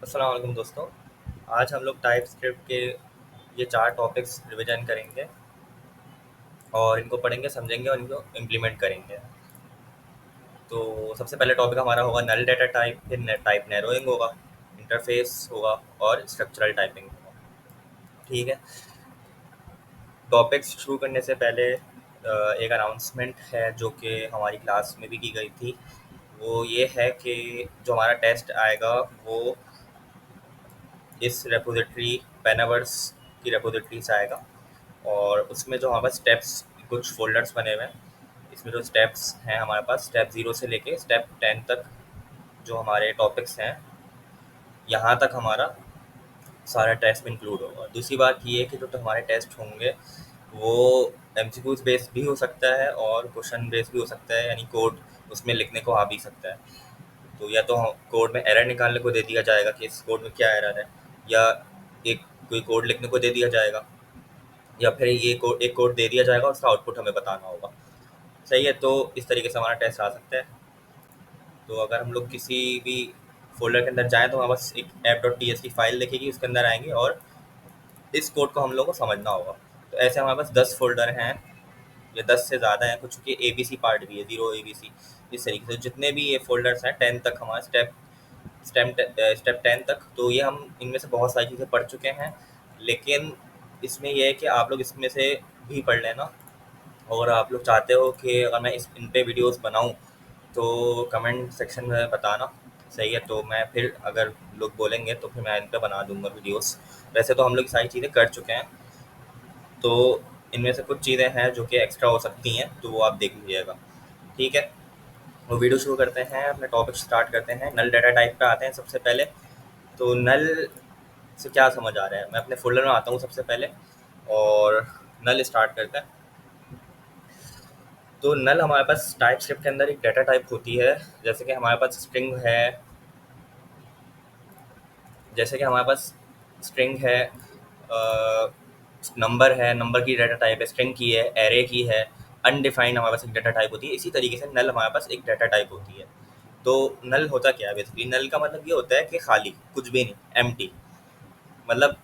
अस्सलाम वालेकुम दोस्तों। आज हम लोग टाइप स्क्रिप्ट के ये 4 टॉपिक्स रिवीजन करेंगे और इनको पढ़ेंगे, समझेंगे और इनको इम्प्लीमेंट करेंगे। तो सबसे पहले टॉपिक हमारा होगा नल डेटा टाइप, फिर टाइप नैरोइंग होगा, इंटरफेस होगा और स्ट्रक्चरल टाइपिंग होगा। ठीक है। टॉपिक्स शुरू करने से पहले एक अनाउंसमेंट है जो कि हमारी क्लास में भी की गई थी। वो ये है कि जो हमारा टेस्ट आएगा वो इस रेपोजिटरी पेनावर्स की रेपोजिटरी से आएगा और उसमें जो हमारे पास स्टेप्स कुछ फ़ोल्डर्स बने हुए हैं। इसमें जो स्टेप्स हैं हमारे पास स्टेप 0 से लेके स्टेप 10 तक जो हमारे टॉपिक्स हैं, यहाँ तक हमारा सारा टेस्ट में इंक्लूड होगा। और दूसरी बात ये है कि जो हमारे टेस्ट होंगे वो एमसीक्यूज बेस्ड भी हो सकता है और क्वेश्चन बेस्ड भी हो सकता है, यानी कोड उसमें लिखने को आ भी सकता है। तो या तो कोड में एरर निकालने को दे दिया जाएगा कि इस कोड में क्या एरर है, या एक कोई कोड लिखने को दे दिया जाएगा, या फिर ये कोड एक कोड दे दिया जाएगा और उसका आउटपुट हमें बताना होगा। सही है। तो इस तरीके से हमारा टेस्ट आ सकता है। तो अगर हम लोग किसी भी फ़ोल्डर के अंदर जाएँ तो हमारे पास एक app.ts की फ़ाइल दिखेगी, उसके अंदर आएँगे और इस कोड को हम लोग को समझना होगा। तो ऐसे हमारे पास 10 फ़ोल्डर हैं या 10 से ज़्यादा हैं, कुछ के एबीसी पार्ट भी है, 0 एबीसी। इस तरीके से जितने भी ये फ़ोल्डर्स हैं 10 तक हमारे स्टेप 10 तक, तो ये हम इनमें से बहुत सारी चीज़ें पढ़ चुके हैं। लेकिन इसमें ये है कि आप लोग इसमें से भी पढ़ लेना, और आप लोग चाहते हो कि अगर मैं इन पे वीडियोस बनाऊं तो कमेंट सेक्शन में बताना। सही है। तो मैं फिर अगर लोग बोलेंगे तो फिर मैं इन पे बना दूंगा वीडियोस। वैसे तो हम लोग सारी चीज़ें कर चुके हैं, तो इनमें से कुछ चीज़ें हैं जो कि एक्स्ट्रा हो सकती हैं, तो वो आप देख लीजिएगा। ठीक है। वो वीडियो शुरू करते हैं, अपने टॉपिक स्टार्ट करते हैं। नल डेटा टाइप पे आते हैं सबसे पहले। तो नल से क्या समझ आ रहा है, मैं अपने फोल्डर में आता हूँ सबसे पहले और नल स्टार्ट करते हैं। तो नल हमारे पास टाइप स्क्रिप्ट के अंदर एक डेटा टाइप होती है। जैसे कि हमारे पास स्ट्रिंग है, जैसे कि हमारे पास स्ट्रिंग है, नंबर है, नंबर की डेटा टाइप है, स्ट्रिंग की है, एरे की है, अनडिफाइंड हमारे पास एक डेटा टाइप होती है। इसी तरीके से नल हमारे पास एक डेटा टाइप होती है। तो नल होता क्या है बेसिकली? नल का मतलब ये होता है कि खाली, कुछ भी नहीं, एम्प्टी। मतलब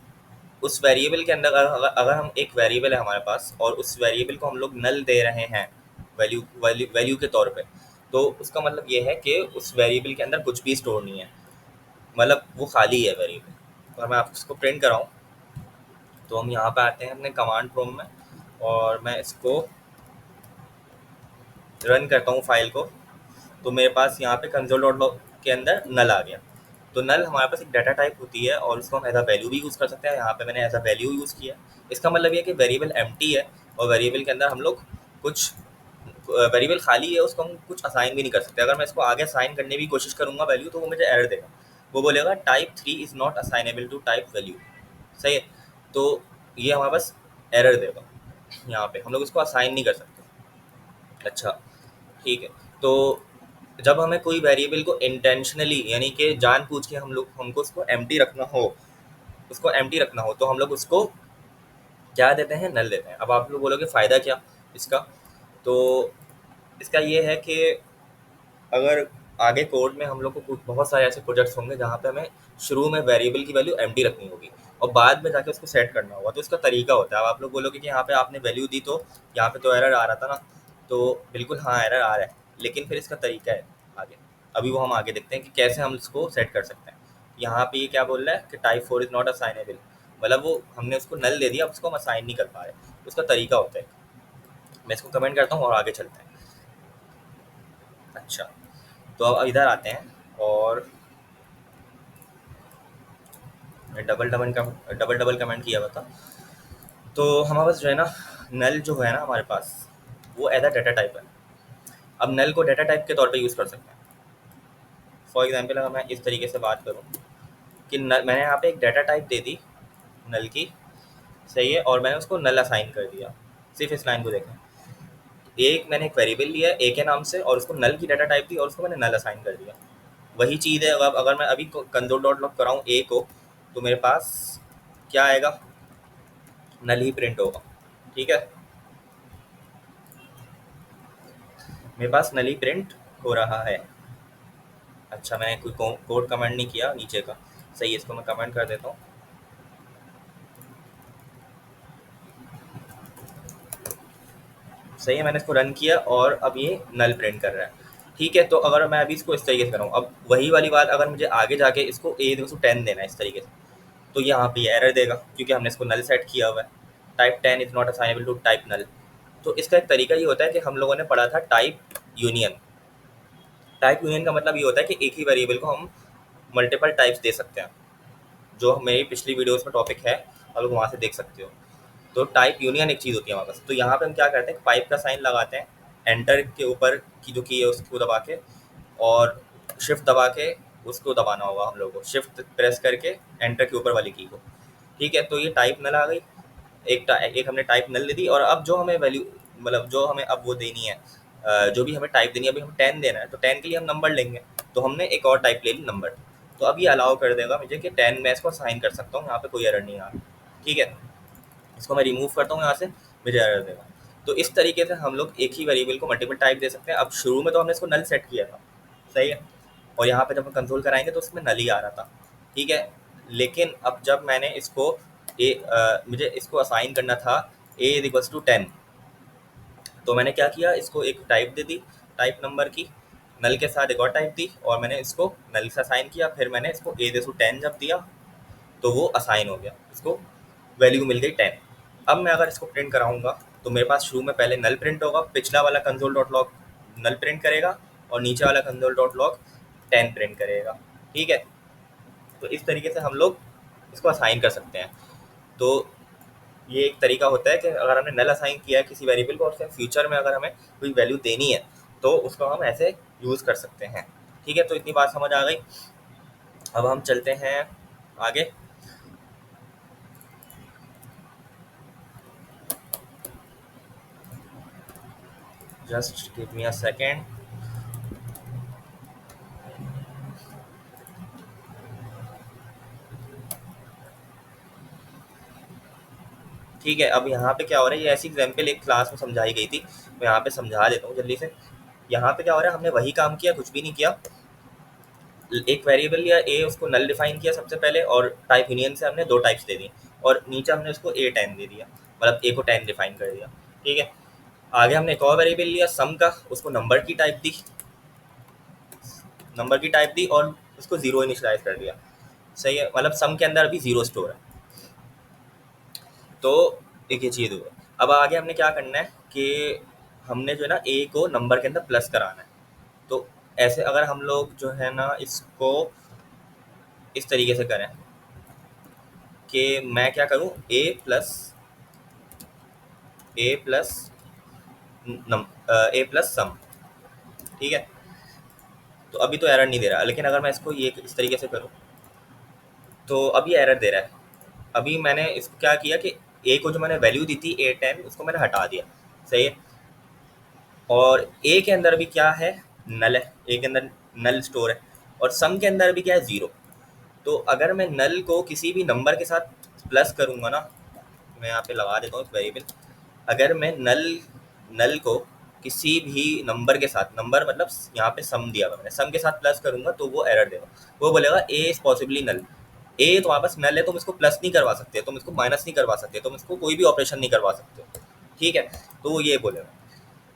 उस वेरिएबल के अंदर अगर हम एक वेरिएबल है हमारे पास और उस वेरिएबल को हम लोग नल दे रहे हैं वैल्यू वैल्यू वैल्यू के तौर पे, तो उसका मतलब ये है कि उस वेरिएबल के अंदर कुछ भी स्टोर नहीं है, मतलब वो खाली है वेरिएबल। और मैं आपको इसको प्रिंट कराऊँ तो हम यहाँ पे आते हैं अपने कमांड प्रोम में और मैं इसको रन करता हूँ फाइल को। तो मेरे पास यहाँ पे कंसोल डॉट लॉग के अंदर नल आ गया। तो नल हमारे पास एक डाटा टाइप होती है और उसको हम एज अ वैल्यू भी यूज़ कर सकते हैं। यहाँ पे मैंने एज अ वैल्यू यूज़ किया। इसका मतलब ये है कि वेरिएबल एम्प्टी है और वेरिएबल के अंदर हम लोग कुछ, वेरिएबल खाली है, उसको हम कुछ असाइन भी नहीं कर सकते। अगर मैं इसको आगे असाइन करने की कोशिश करूँगा वैल्यू, तो वो मुझे एरर देगा। वो बोलेगा type 3 is not assignable to type value. सही है। तो ये हमारे पास एरर देगा, यहाँ पे हम लोग इसको असाइन नहीं कर सकते। अच्छा, ठीक है। तो जब हमें कोई वेरिएबल को इंटेंशनली, यानी कि जानबूझ के हमको उसको एम्प्टी रखना हो, तो हम लोग उसको क्या देते हैं? नल देते हैं। अब आप लोग बोलोगे फ़ायदा क्या इसका? तो इसका ये है कि अगर आगे कोड में हम लोग को बहुत सारे ऐसे प्रोजेक्ट्स होंगे जहाँ पे हमें शुरू में वेरिएबल की वैल्यू एम्प्टी रखनी होगी और बाद में जाके उसको सेट करना होगा, तो इसका तरीका होता है। अब आप लोग बोलोगे कि यहाँ पे आपने वैल्यू दी तो यहाँ पे तो एरर आ रहा था ना। तो बिल्कुल हाँ, एरर आ रहा है, लेकिन फिर इसका तरीका है आगे। अभी वो हम आगे देखते हैं कि कैसे हम इसको सेट कर सकते हैं। यहाँ पे ये क्या बोल रहा है कि टाइप 4 इज़ नॉट असाइनेबल, मतलब वो हमने उसको नल दे दिया, अब उसको हम असाइन नहीं कर पा रहे। उसका तरीका होता है, मैं इसको कमेंट करता हूँ और आगे चलते हैं। अच्छा, तो अब इधर आते हैं और डबल डबल कमेंट किया हुआ था। तो हमारे पास जो है ना, नल जो है ना हमारे पास, वो एज अ डाटा टाइप है। अब नल को डाटा टाइप के तौर पे यूज़ कर सकते हैं। फॉर एग्जांपल अगर मैं इस तरीके से बात करूँ कि मैंने यहाँ पे एक डाटा टाइप दे दी नल की, सही है, और मैंने उसको नल असाइन कर दिया। सिर्फ इस लाइन को देखें, एक मैंने एक वेरिएबल लिया ए के नाम से और उसको नल की डाटा टाइप दी और उसको मैंने नल असाइन कर दिया। वही चीज़ है। अब अगर मैं अभी कंसोल डॉट लॉग कराऊँ ए को, तो मेरे पास क्या आएगा? नल ही प्रिंट होगा। ठीक है, मेरे पास नल ही प्रिंट हो रहा है। अच्छा, मैंने कोई कोड कमेंट नहीं किया नीचे का। सही है, इसको मैं कमेंट कर देता हूँ। सही है, मैंने इसको रन किया और अब ये नल प्रिंट कर रहा है। ठीक है, तो अगर मैं अभी इसको इस तरीके से करूँ, अब वही वाली बात, अगर मुझे आगे जाके इसको ए 10 देना है इस तरीके से, तो यहाँ पे एरर देगा क्योंकि हमने इसको नल सेट किया हुआ है। Type 10 is not assignable to type null. तो इसका एक तरीका ये होता है कि हम लोगों ने पढ़ा था टाइप यूनियन। टाइप यूनियन का मतलब ये होता है कि एक ही वेरिएबल को हम मल्टीपल टाइप्स दे सकते हैं, जो मेरी पिछली वीडियोस में टॉपिक है, आप लोग वहाँ से देख सकते हो। तो टाइप यूनियन एक चीज़ होती है हमारे पास। तो यहाँ पे हम क्या करते हैं, पाइप का साइन लगाते हैं, एंटर के ऊपर की जो की है उसको दबा के, और शिफ्ट दबा के उसको दबाना होगा हम लोग को, शिफ्ट प्रेस करके एंटर के ऊपर वाली की को। ठीक है, तो ये टाइप नल आ गई। एक हमने टाइप नल दे दी, और अब जो हमें वैल्यू, मतलब जो हमें अब वो देनी है, जो भी हमें टाइप देनी है, अभी हमें 10 देना है, तो 10 के लिए हम नंबर लेंगे। तो हमने एक और टाइप ले ली, नंबर। तो अब ये अलाउ कर देगा मुझे कि 10 मैं इसको साइन कर सकता हूँ, यहाँ पे कोई एरर नहीं आ रहा। ठीक है, इसको मैं रिमूव करता हूँ यहाँ से, मुझे एरर देगा। तो इस तरीके से हम लोग एक ही वेरिएबल को मल्टीपल टाइप दे सकते हैं। अब शुरू में तो हमने इसको नल सेट किया था, सही है, और यहाँ पे जब हम कंसोल कराएंगे तो उसमें नल ही आ रहा था। ठीक है, लेकिन अब जब मैंने इसको मुझे इसको असाइन करना था ए इज इक्वल्स टू 10, तो मैंने क्या किया, इसको एक टाइप दे दी, टाइप नंबर की, नल के साथ एक और टाइप दी, और मैंने इसको नल से असाइन किया। फिर मैंने इसको ए इक्वल्स टू 10 जब दिया, तो वो असाइन हो गया, इसको वैल्यू मिल गई 10। अब मैं अगर इसको प्रिंट कराऊंगा, तो मेरे पास शुरू में पहले नल प्रिंट होगा, पिछला वाला कंसोल डॉट लॉग नल प्रिंट करेगा, और नीचे वाला कंसोल डॉट लॉग 10 प्रिंट करेगा। ठीक है, तो इस तरीके से हम लोग इसको असाइन कर सकते हैं। तो ये एक तरीका होता है कि अगर हमने नल असाइन किया है किसी वेरिएबल को, और फिर फ्यूचर में अगर हमें कोई वैल्यू देनी है, तो उसको हम ऐसे यूज़ कर सकते हैं। ठीक है, तो इतनी बात समझ आ गई। अब हम चलते हैं आगे। Just give me a second. ठीक है, अब यहाँ पे क्या हो रहा है, ये ऐसी एग्जाम्पल एक क्लास में समझाई गई थी, मैं यहाँ पे समझा देता हूँ जल्दी से। यहाँ पे क्या हो रहा है, हमने वही काम किया, कुछ भी नहीं किया। एक वेरिएबल लिया ए, उसको नल डिफाइन किया सबसे पहले, और टाइप यूनियन से हमने 2 टाइप्स दे दी, और नीचे हमने उसको ए 10 दे दिया, मतलब ए को 10 डिफाइन कर दिया। ठीक है, आगे हमने एक और वेरिएबल लिया सम का, उसको नंबर की टाइप दी, और उसको 0 इनिशलाइज कर दिया। सही है, मतलब सम के अंदर अभी 0 स्टोर है। तो एक ये चीज़ हुआ। अब आगे हमने क्या करना है कि हमने जो है ना ए को नंबर के अंदर प्लस कराना है। तो ऐसे अगर हम लोग जो है ना इसको इस तरीके से करें कि मैं क्या करूं, ए प्लस ए प्लस सम। ठीक है, तो अभी तो एरर नहीं दे रहा, लेकिन अगर मैं इसको ये इस तरीके से करूं, तो अभी एरर दे रहा है। अभी मैंने इसको क्या किया कि ए को जो मैंने वैल्यू दी थी ए 10, उसको मैंने हटा दिया। सही है, और ए के अंदर भी क्या है, नल है, ए के अंदर नल स्टोर है, और सम के अंदर भी क्या है, 0। तो अगर मैं नल को किसी भी नंबर के साथ प्लस करूँगा ना, मैं यहाँ पे लगा देता हूँ इस वेरिएबल। अगर मैं नल नल को किसी भी नंबर के साथ, नंबर मतलब यहाँ पे सम दिया हुआ मैंने, सम के साथ प्लस करूँगा, तो वो एरर देगा। वो बोलेगा ए इज पॉसिबली नल। ए तो वापस नल है, तुम इसको प्लस नहीं करवा सकते, तुम इसको माइनस नहीं करवा सकते, तुम इसको कोई भी ऑपरेशन नहीं करवा सकते हो। ठीक है, तो वो ये बोलेगा।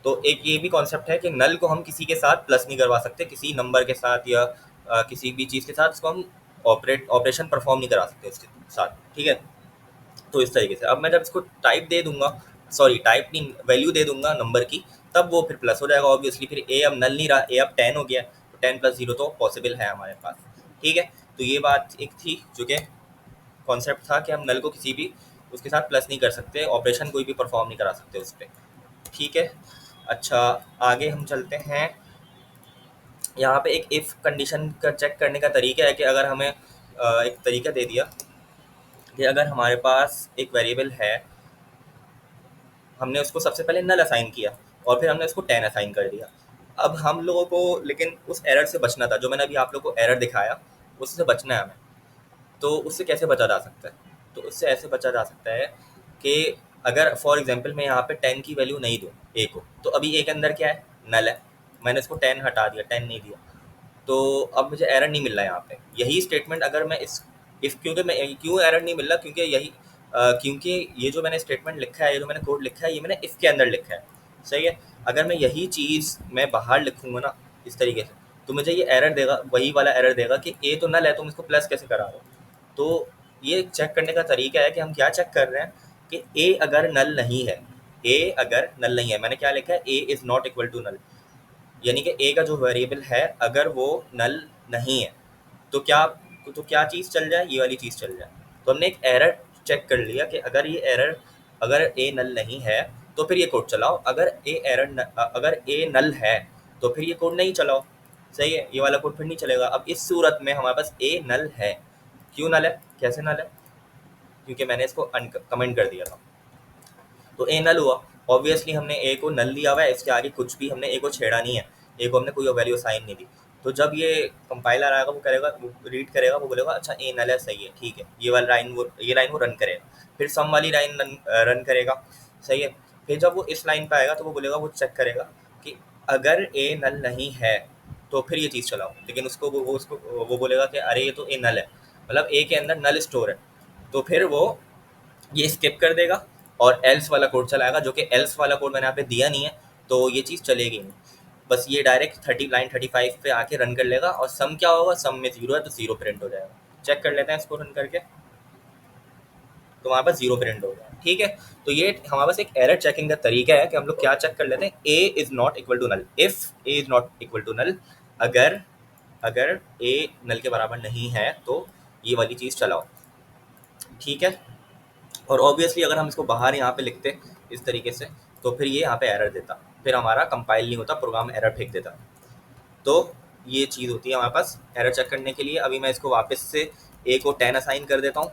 तो एक ये भी कॉन्सेप्ट है कि नल को हम किसी के साथ प्लस नहीं करवा सकते, किसी नंबर के साथ या किसी भी चीज़ के साथ उसको हम ऑपरेशन परफॉर्म नहीं करा सकते उसके साथ। ठीक है, तो इस तरीके से अब मैं जब इसको टाइप दे दूंगा, सॉरी टाइप नहीं, वैल्यू दे दूंगा नंबर की, तब वो फिर प्लस हो जाएगा ऑब्वियसली। फिर ए अब नल नहीं रहा, ए अब 10 हो गया, तो 10 प्लस 0 तो पॉसिबल है हमारे पास। ठीक है, तो ये बात एक थी जो कि कॉन्सेप्ट था कि हम नल को किसी भी उसके साथ प्लस नहीं कर सकते, ऑपरेशन कोई भी परफॉर्म नहीं करा सकते उस पर। ठीक है, अच्छा, आगे हम चलते हैं। यहाँ पे एक इफ़ कंडीशन का चेक करने का तरीका है कि अगर हमें एक तरीका दे दिया कि अगर हमारे पास एक वेरिएबल है, हमने उसको सबसे पहले नल असाइन किया, और फिर हमने उसको 10 असाइन कर दिया। अब हम लोगों को लेकिन उस एरर से बचना था, जो मैंने अभी आप लोगों को एरर दिखाया, उससे बचना है हमें। तो उससे कैसे बचा जा सकता है, तो उससे ऐसे बचा जा सकता है कि अगर फॉर एग्जांपल मैं यहाँ पे 10 की वैल्यू नहीं दूँ ए को, तो अभी ए के अंदर क्या है, नल है, मैंने इसको 10 हटा दिया, 10 नहीं दिया, तो अब मुझे एरर नहीं मिल रहा है यहाँ पे। यही स्टेटमेंट अगर मैं इस इफ क्योंकि मैं क्यों एरर नहीं मिल रहा, क्योंकि क्योंकि ये जो मैंने स्टेटमेंट लिखा है, ये जो मैंने कोड लिखा है, ये मैंने इफ के अंदर लिखा है। सही है। अगर मैं यही चीज़ मैं बाहर लिखूंगा ना इस तरीके से, तो मुझे ये एरर देगा, वही वाला एरर देगा कि ए तो नल है, तुम इसको प्लस कैसे करा रहे हो। तो ये चेक करने का तरीका है कि हम क्या चेक कर रहे हैं कि ए अगर नल नहीं है, ए अगर नल नहीं है, मैंने क्या लिखा है, A is not equal to null, यानी कि ए का जो वेरिएबल है अगर वो नल नहीं है तो क्या चीज़ चल जाए, ये वाली चीज़ चल जाए। तो हमने एक एरर चेक कर लिया कि अगर ए नल नहीं है तो फिर ये कोड चलाओ, अगर ए नल है तो फिर ये कोड नहीं चलाओ। सही है, ये वाला कोड फिर नहीं चलेगा। अब इस सूरत में हमारे पास ए नल है। क्यों नल है, कैसे नल है, क्योंकि मैंने इसको कमेंट कर दिया था, तो ए नल हुआ। ऑब्वियसली हमने ए को नल लिया हुआ है, इसके आगे कुछ भी हमने ए को छेड़ा नहीं है, ए को हमने कोई वैल्यू असाइन नहीं दी। तो जब ये कंपाइलर आएगा वो करेगा, वो रीड करेगा, वो बोलेगा अच्छा ए नल है, सही है, ठीक है, ये लाइन वो रन करेगा। फिर सम वाली लाइन रन करेगा। सही है। फिर जब वो इस लाइन पे आएगा तो वो बोलेगा, वो चेक करेगा कि अगर ए नल नहीं है तो फिर ये चीज़ चलाओ। लेकिन वो बोलेगा कि अरे ये तो ए नल है, मतलब ए के अंदर नल स्टोर है, तो फिर वो ये स्किप कर देगा और एल्स वाला कोड चलाएगा, जो कि एल्स वाला कोड मैंने यहाँ पे दिया नहीं है, तो ये चीज़ चलेगी नहीं। बस ये डायरेक्ट 35 पे आके रन कर लेगा, और सम क्या होगा, सम में 0 है तो 0 प्रिंट हो जाएगा। चेक कर लेते हैं इसको रन करके, तो हमारे पास 0 प्रिंट हो गया। ठीक है। तो ये हमारे पास एक एरर चेकिंग का तरीका है कि हम लोग क्या चेक कर लेते हैं, A is not equal to null, if A is not equal to null, अगर अगर ए नल के बराबर नहीं है तो ये वाली चीज़ चलाओ। ठीक है। और ऑब्वियसली अगर हम इसको बाहर यहाँ पे लिखते इस तरीके से, तो फिर ये यहाँ पे एरर देता, फिर हमारा कंपाइल नहीं होता, प्रोग्राम एरर फेंक देता। तो ये चीज़ होती है हमारे पास एरर चेक करने के लिए। अभी मैं इसको वापस से ए को 10 असाइन कर देता हूँ,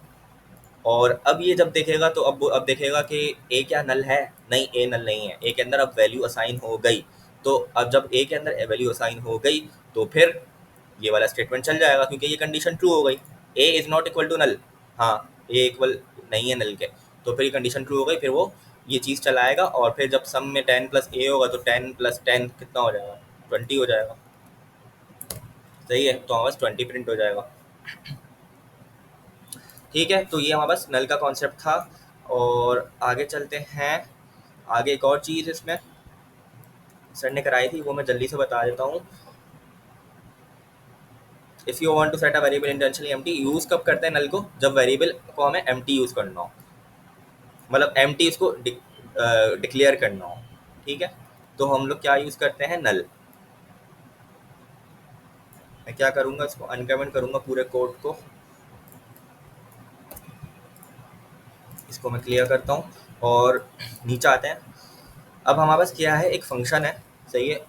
और अब ये जब देखेगा तो अब देखेगा कि ए क्या नल है, नहीं ए नल नहीं है, ए के अंदर अब वैल्यू असाइन हो गई। तो अब जब ए के अंदर वैल्यू असाइन हो गई तो फिर ये वाला स्टेटमेंट चल जाएगा, क्योंकि ये कंडीशन ट्रू हो गई, A is not equal to null. हाँ, ए इक्वल नहीं है नल के, तो फिर ये कंडीशन ट्रू हो गई, फिर वो ये चीज़ चलाएगा। और फिर जब सम में 10 प्लस ए होगा तो 10 प्लस 10 कितना हो जाएगा, 20 हो जाएगा। सही है, तो हमारे पास 20 प्रिंट हो जाएगा। ठीक है। तो ये हमारे पास नल का कॉन्सेप्ट था, और आगे चलते हैं। आगे एक और चीज़ इसमें सर ने कराई थी, वो मैं जल्दी से बता देता हूँ। If you want to set a variable intentionally empty, use कब करते हैं नल को, जब वेरिएबल को हमें एम्प्टी यूज़ करना हो, मतलब एम्प्टी इसको डिक्लेयर करना हो। ठीक है। तो हम लोग क्या यूज़ करते हैं, नल। मैं क्या करूँगा, इसको अनकमेंट करूँगा पूरे कोड को, इसको मैं क्लियर करता हूँ और नीचे आते हैं। अब हमारे पास क्या है, एक फंक्शन है। सही है।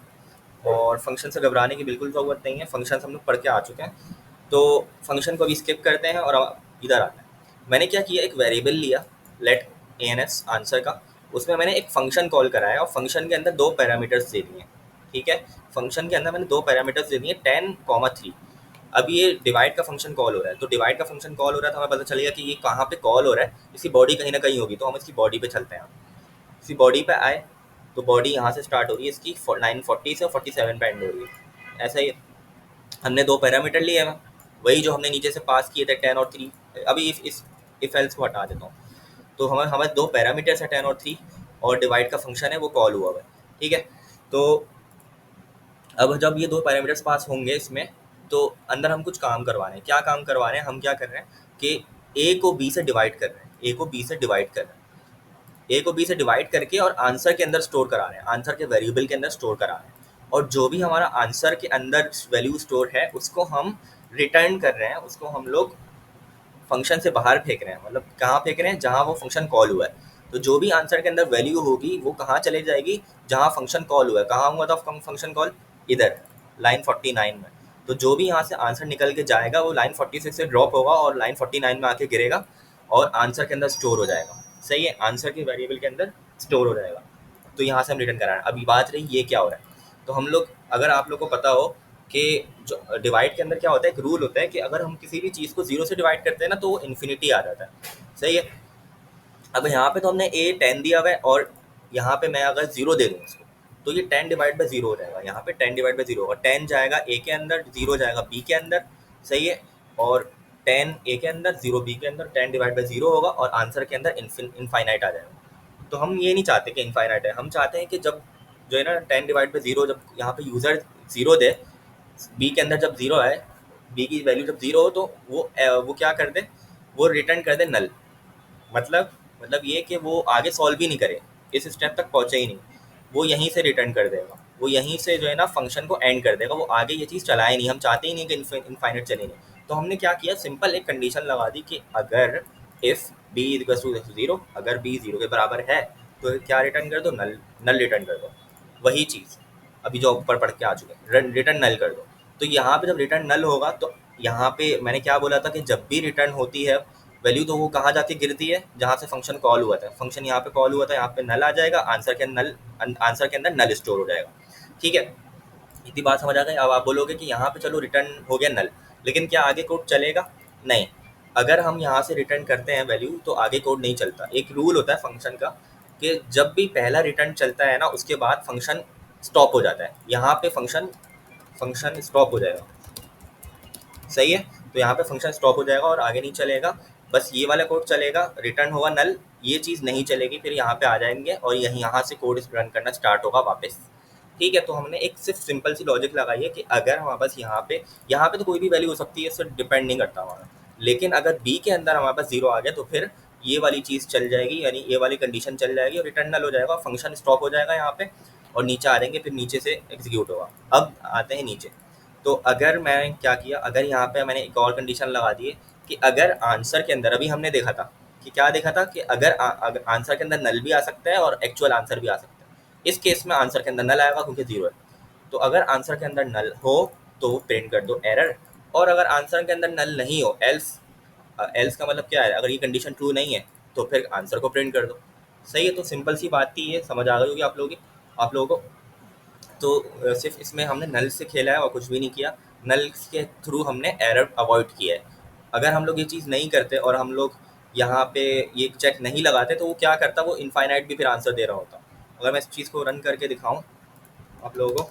और फंक्शन से घबराने की बिल्कुल ज़रूरत नहीं है, फंक्शन हम लोग पढ़ के आ चुके हैं। तो फंक्शन को भी स्किप करते हैं और इधर आते हैं। मैंने क्या किया, एक वेरिएबल लिया लेट ANS आंसर का, उसमें मैंने एक फंक्शन कॉल करा है और फंक्शन के अंदर 2 पैरामीटर्स दे दिए। ठीक है। फंक्शन के अंदर मैंने 2 पैरामीटर्स दे दिए, 10, 3। अभी ये डिवाइड का फंक्शन कॉल हो रहा है, तो डिवाइड का फंक्शन कॉल हो रहा है तो हमें पता चलेगा कि ये कहाँ पे कॉल हो रहा है, इसकी बॉडी कहीं ना कहीं होगी, तो हम इसकी बॉडी पे चलते हैं। इसकी बॉडी पे आए तो बॉडी यहाँ से स्टार्ट हो रही है, इसकी 940 से 47 पे एंड हो रही है। ऐसा ही हमने 2 पैरामीटर लिए हैं, वही जो हमने नीचे से पास किए थे 10 और 3। अभी इफ एल्स को हटा देता हूँ, तो हमारे 2 पैरामीटर्स है 10 और 3, और डिवाइड का फंक्शन है वो कॉल हुआ हुआ है। ठीक है। तो अब जब ये 2 पैरामीटर्स पास होंगे इसमें, तो अंदर हम कुछ काम करवाने हैं। क्या काम करवाने हैं, हम क्या कर रहे हैं कि ए को बी से डिवाइड कर रहे हैं, ए को बी से डिवाइड कर रहे हैं, ए को बी से डिवाइड करके और आंसर के अंदर स्टोर करा रहे हैं, आंसर के वेरिएबल के अंदर स्टोर करा रहे हैं। और जो भी हमारा आंसर के अंदर वैल्यू स्टोर है उसको हम रिटर्न कर रहे हैं, उसको हम लोग फंक्शन से बाहर फेंक रहे हैं। मतलब कहाँ फेंक रहे हैं, जहाँ वो फंक्शन कॉल हुआ है। तो जो भी आंसर के अंदर वैल्यू होगी वो कहाँ चले जाएगी, जहाँ फंक्शन कॉल हुआ है। कहाँ हुआ था फंक्शन कॉल, इधर लाइन 49 में। तो जो भी यहाँ से आंसर निकल के जाएगा वो लाइन 46 से ड्रॉप होगा और लाइन 49 में आके गिरेगा और आंसर के अंदर स्टोर हो जाएगा। सही है, आंसर के वेरिएबल के अंदर स्टोर हो जाएगा। तो यहाँ से हम रिटर्न करा रहे हैं। अभी बात रही ये क्या हो रहा है, तो हम लोग, अगर आप लोग को पता हो कि जो डिवाइड के अंदर क्या होता है, एक रूल होता है कि अगर हम किसी भी चीज़ को 0 से डिवाइड करते हैं ना तो वो इन्फिनिटी आ जाता है। सही है। अब यहाँ पे तो हमने A 10 दिया हुआ है, और यहाँ पे मैं अगर 0 दे दूँ इसको, तो ये 10 डिवाइड बाई 0 हो जाएगा, यहाँ पे 10 डिवाइड बाई 0 होगा, 10 जाएगा ए के अंदर, 0 जाएगा बी के अंदर, सही है, और 10 ए के अंदर, 0 बी के अंदर, 10 डिवाइड बाई 0 होगा और आंसर के अंदर इनफाइनाइट आ जाएगा। तो हम ये नहीं चाहते कि इनफाइनाइट है, हम चाहते हैं कि जब जो है ना 10 डिवाइड बाई 0, जब यहाँ पे यूज़र 0 दे, बी के अंदर जब 0 आए, बी की वैल्यू जब 0 हो, तो वो क्या कर दे, वो रिटर्न कर दे नल। मतलब ये कि वो आगे सॉल्व ही नहीं करे, इस स्टेप तक पहुँचे ही नहीं, वो यहीं से रिटर्न कर देगा, वो यहीं से जो है ना फंक्शन को एंड कर देगा, वो आगे ये चीज़ चलाए नहीं, हम चाहते ही नहीं कि इनफाइनाइट चले नहीं। तो हमने क्या किया, सिंपल एक कंडीशन लगा दी कि अगर इफ़ बी इक्वल टू 0, अगर बी 0 के बराबर है तो क्या रिटर्न कर दो, नल, नल रिटर्न कर दो। वही चीज़ अभी जो ऊपर पढ़ के आ चुके हैं, रिटर्न नल कर दो। तो यहाँ पे जब रिटर्न नल होगा तो यहाँ पे मैंने क्या बोला था कि जब भी रिटर्न होती है वैल्यू, तो वो कहाँ जाती गिरती है, जहाँ से फंक्शन कॉल हुआ था, फंक्शन यहाँ पे कॉल हुआ था, यहाँ पे नल आ जाएगा, आंसर के अंदर नल स्टोर हो जाएगा। ठीक है, इतनी बात समझ आ गई। अब आप बोलोगे कि यहाँ पे चलो रिटर्न हो गया नल, लेकिन क्या आगे कोड चलेगा? नहीं, अगर हम यहाँ से रिटर्न करते हैं वैल्यू तो आगे कोड नहीं चलता। एक रूल होता है फंक्शन का कि जब भी पहला रिटर्न चलता है ना, उसके बाद फंक्शन स्टॉप हो जाता है। यहाँ पे फंक्शन स्टॉप हो जाएगा, सही है, तो यहाँ पे फंक्शन स्टॉप हो जाएगा और आगे नहीं चलेगा, बस ये वाला कोड चलेगा, रिटर्न होगा नल, ये चीज़ नहीं चलेगी, फिर यहाँ पे आ जाएंगे और यहाँ से कोड रन करना स्टार्ट होगा वापस। ठीक है, तो हमने एक सिर्फ सिंपल सी लॉजिक लगाई है कि अगर हमारे पास यहाँ पे तो कोई भी वैल्यू हो सकती है, इससे डिपेंड नहीं करता हमारा, लेकिन अगर बी के अंदर हमारे पास 0 आ गया तो फिर ये वाली चीज़ चल जाएगी, यानी ये वाली कंडीशन चल जाएगी और रिटर्न नल हो जाएगा, फंक्शन स्टॉप हो जाएगा यहाँ पे और नीचे आ जाएंगे, फिर नीचे से एग्जीक्यूट होगा। अब आते हैं नीचे। तो अगर मैंने क्या किया, अगर यहाँ पे मैंने एक और कंडीशन लगा दी है कि अगर आंसर के अंदर, अभी हमने देखा था कि क्या देखा था कि अगर आंसर के अंदर नल भी आ सकता है और एक्चुअल आंसर भी आ सकता है, इस केस में आंसर के अंदर नल आएगा क्योंकि 0 है। तो अगर आंसर के अंदर नल हो तो प्रिंट कर दो एरर, और अगर आंसर के अंदर नल नहीं हो, एल्स का मतलब क्या है, अगर ये कंडीशन ट्रू नहीं है तो फिर आंसर को प्रिंट कर दो। सही है, तो सिंपल सी बात थी, ये समझ आ गई होगी आप लोगों को। तो सिर्फ इसमें हमने नल से खेला है और कुछ भी नहीं किया, नल के थ्रू हमने एरर अवॉइड किया है। अगर हम लोग ये चीज़ नहीं करते और हम लोग यहाँ पे ये चेक नहीं लगाते तो वो क्या करता, वो इनफाइनाइट भी फिर आंसर दे रहा होता। अगर मैं इस चीज़ को रन करके दिखाऊं आप लोगों को,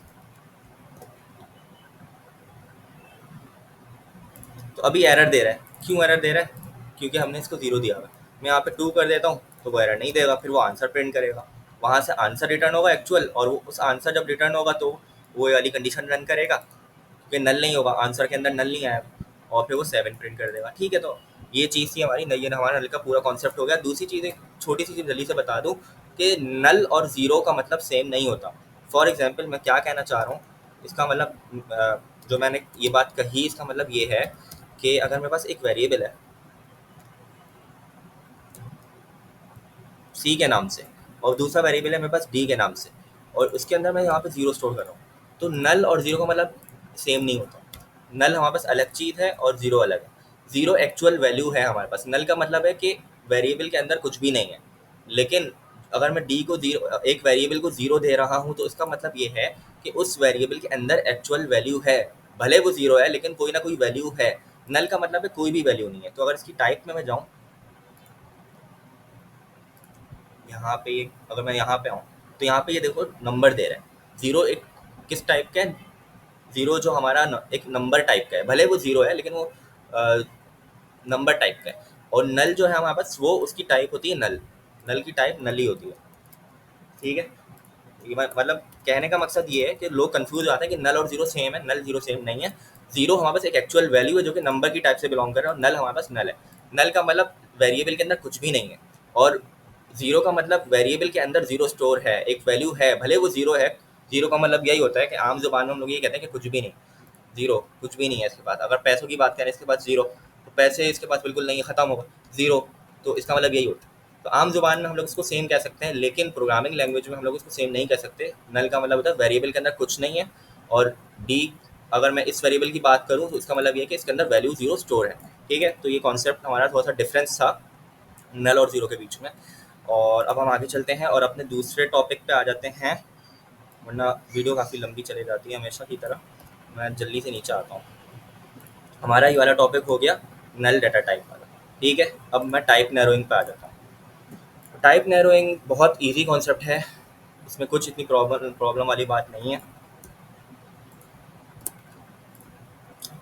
तो अभी एरर दे रहा है। क्यों एरर दे रहा है? क्योंकि हमने इसको 0 दिया हुआ है। मैं यहाँ पे 2 कर देता हूँ तो वो एरर नहीं देगा, फिर वो आंसर प्रिंट करेगा, वहाँ से आंसर रिटर्न होगा एक्चुअल, और वो उस आंसर जब रिटर्न होगा तो वो वाली कंडीशन रन करेगा, क्योंकि नल नहीं होगा, आंसर के अंदर नल नहीं आया, और फिर वो 7 प्रिंट कर देगा। ठीक है, तो ये चीज़ थी हमारी, ये हमारा नल का पूरा कॉन्सेप्ट हो गया। दूसरी चीज़, एक छोटी सी चीज़ जल्दी से बता दूँ कि नल और ज़ीरो का मतलब सेम नहीं होता। फॉर एग्जाम्पल मैं क्या कहना चाह रहा हूँ, इसका मतलब जो मैंने ये बात कही, इसका मतलब ये है कि अगर मेरे पास एक वेरिएबल है सी के नाम से और दूसरा वेरिएबल है मेरे पास डी के नाम से, और उसके अंदर मैं यहाँ पे 0 स्टोर कर रहा हूँ, तो नल और 0 का मतलब सेम नहीं होता। नल हमारे पास अलग चीज़ है और 0 अलग है। 0 एक्चुअल वैल्यू है हमारे पास, नल का मतलब है कि वेरिएबल के अंदर कुछ भी नहीं है। लेकिन अगर मैं डी को 0, एक वेरिएबल को 0 दे रहा हूँ, तो इसका मतलब ये है कि उस वेरिएबल के अंदर एक्चुअल वैल्यू है, भले वो 0 है लेकिन कोई ना कोई वैल्यू है। नल का मतलब है कोई भी वैल्यू नहीं है। तो अगर इसकी टाइप में मैं जाऊँ, यहाँ पे अगर मैं यहाँ पे आऊँ तो यहाँ पे ये देखो नंबर दे रहा है। 0 एक किस टाइप का है? 0 जो हमारा एक नंबर टाइप का है, भले वो 0 है लेकिन वो नंबर टाइप का है। और नल जो है हमारे पास, वो उसकी टाइप होती है नल, नल की टाइप नल ही होती है। ठीक है, ये मतलब कहने का मकसद ये है कि लोग कंफ्यूज हो जाते हैं कि नल और 0 सेम है। नल 0 सेम नहीं है। 0 हमारे पास एक एक्चुअल वैल्यू है जो कि नंबर की टाइप से बिलोंग कर रहा है, और नल हमारे पास नल है। नल का मतलब वेरिएबल के अंदर कुछ भी नहीं है, और 0 का मतलब वेरिएबल के अंदर 0 स्टोर है, एक वैल्यू है, भले वो 0 है। 0 का मतलब यही होता है कि आम जुबान में हम लोग ये कहते हैं कि कुछ भी नहीं, 0 कुछ भी नहीं है इसके पास। अगर पैसों की बात करें, इसके पास 0, तो पैसे इसके पास बिल्कुल नहीं है, ख़त्म होगा 0, तो इसका मतलब यही होता है। तो आम जुबान में हम लोग इसको सेम कह सकते हैं, लेकिन प्रोग्रामिंग लैंग्वेज में हम लोग इसको सेम नहीं कह सकते। नल का मतलब होता है वेरिएबल के अंदर कुछ नहीं है, और डी, अगर मैं इस वेरिएबल की बात करूँ तो इसका मतलब ये है कि इसके अंदर वैल्यू 0 स्टोर है। ठीक है, तो ये कॉन्सेप्ट हमारा थोड़ा सा डिफरेंस था नल और 0 के बीच में। और अब हम आगे चलते हैं और अपने दूसरे टॉपिक पे आ जाते हैं, वरना वीडियो काफ़ी लंबी चली जाती है हमेशा की तरह। मैं जल्दी से नीचे आता हूँ। हमारा ये वाला टॉपिक हो गया नल डाटा टाइप वाला। ठीक है, अब मैं टाइप नैरोइंग पे आ जाता हूँ। टाइप नैरोइंग बहुत इजी कॉन्सेप्ट है। इसमें कुछ इतनी प्रॉब्लम प्रॉब्लम वाली बात नहीं है।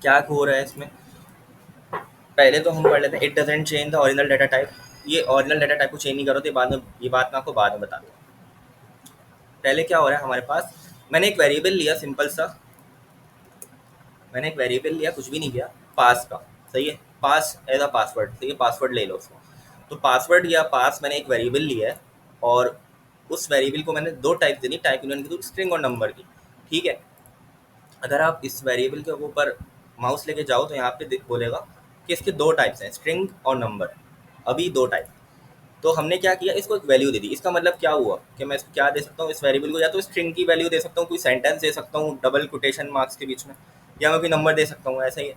क्या हो रहा है इसमें, पहले तो हम पढ़ लेते हैं, it doesn't change the original data type. ये ओरिजिनल डाटा टाइप को चेंज नहीं करो तो ये बाद में, ये बात मैं आपको बाद में बता दूँ। पहले क्या हो रहा है हमारे पास, मैंने एक वेरिएबल लिया सिंपल सा, मैंने एक वेरिएबल लिया, कुछ भी नहीं किया, पास का, सही है, पास एज अ पासवर्ड, सही है, पासवर्ड ले लो उसको। तो पासवर्ड या पास मैंने एक वेरिएबल लिया है, और उस वेरिएबल को मैंने दो टाइप देनी, टाइप यूनियन की, तो स्ट्रिंग और नंबर की, ठीक है। अगर आप इस वेरिएबल के ऊपर माउस लेके जाओ तो यहाँ पे बोलेगा कि इसके दो टाइप्स हैं, स्ट्रिंग और नंबर, अभी दो टाइप। तो हमने क्या किया, इसको एक वैल्यू दे दी। इसका मतलब क्या हुआ कि मैं इसको क्या दे सकता हूँ, इस वेरिएबल को या तो स्ट्रिंग की वैल्यू दे सकता हूँ, कोई सेंटेंस दे सकता हूँ डबल कोटेशन मार्क्स के बीच में, या मैं कोई नंबर दे सकता हूँ, ऐसा ही है।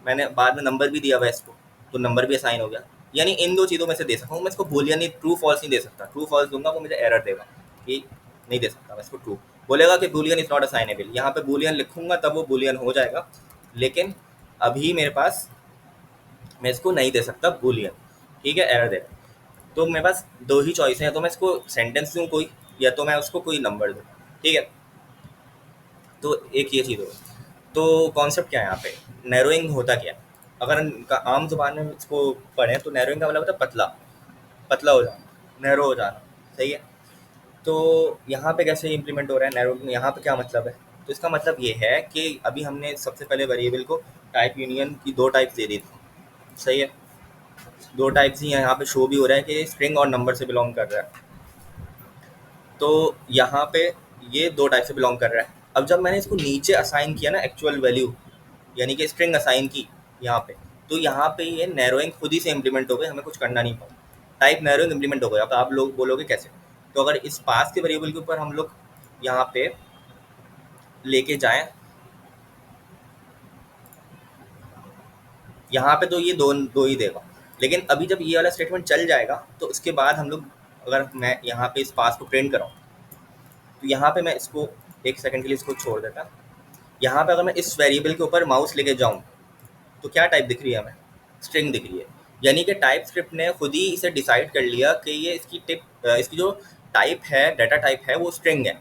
मैंने बाद में नंबर भी दिया हुआ है इसको, तो नंबर भी असाइन हो गया। यानी इन दो चीज़ों में से दे सकता हूँ मैं इसको, बूलियन नहीं, ट्रू फॉल्स नहीं दे सकता। ट्रू फॉल्स दूंगा वो मुझे एरर देगा कि नहीं दे सकता मैं इसको ट्रू, बोलेगा कि बूलियन इज नॉट असाइनेबल। यहाँ पे बूलियन लिखूंगा तब वो बूलियन हो जाएगा, लेकिन अभी मेरे पास, मैं इसको नहीं दे सकता बूलियन, ठीक है, एरर देगा। तो मेरे पास दो ही चॉइस है, तो मैं इसको सेंटेंस दूँ कोई, या तो मैं उसको कोई नंबर दूँ, ठीक है। तो एक ये चीज़ हो, तो कॉन्सेप्ट क्या है यहाँ पे, नैरोइंग होता क्या है। अगर आम जुबान में इसको पढ़ें तो नैरोइंग का मतलब होता है पतला, पतला हो जाना, नैरो हो जाना, सही है। तो यहाँ पे कैसे इम्प्लीमेंट हो रहा है नैरो, यहाँ पे क्या मतलब है। तो इसका मतलब ये है कि अभी हमने सबसे पहले वेरिएबल को टाइप यूनियन की दो टाइप्स दे दी थी, सही है। दो टाइप्स ही यहाँ पे शो भी हो रहा है कि स्ट्रिंग और नंबर से बिलोंग कर रहा है। तो यहाँ पे ये दो टाइप से बिलोंग कर रहा है। अब जब मैंने इसको नीचे असाइन किया ना एक्चुअल वैल्यू, यानी कि स्ट्रिंग असाइन की यहाँ पे, तो यहाँ पे ये नैरोइंग खुद ही से इम्प्लीमेंट हो गई, हमें कुछ करना नहीं पड़ा, टाइप नैरोइंग इम्प्लीमेंट हो गया। अब आप लोग बोलोगे कैसे, तो अगर इस पास के वेरिएबल के ऊपर हम लोग यहाँ पे लेके जाएं, यहाँ पे तो ये दो दो ही देगा, लेकिन अभी जब ये वाला स्टेटमेंट चल जाएगा तो उसके बाद हम लोग, अगर मैं यहाँ पे इस पास को प्रिंट कराऊँ, तो यहाँ पे मैं इसको एक सेकंड के लिए इसको छोड़ देता। यहाँ पे अगर मैं इस वेरिएबल के ऊपर माउस लेके जाऊँ तो क्या टाइप दिख रही है हमें, स्ट्रिंग दिख रही है। यानी कि टाइप स्क्रिप्ट ने खुद ही इसे डिसाइड कर लिया कि ये इसकी जो टाइप है, डाटा टाइप है, वो स्ट्रिंग है।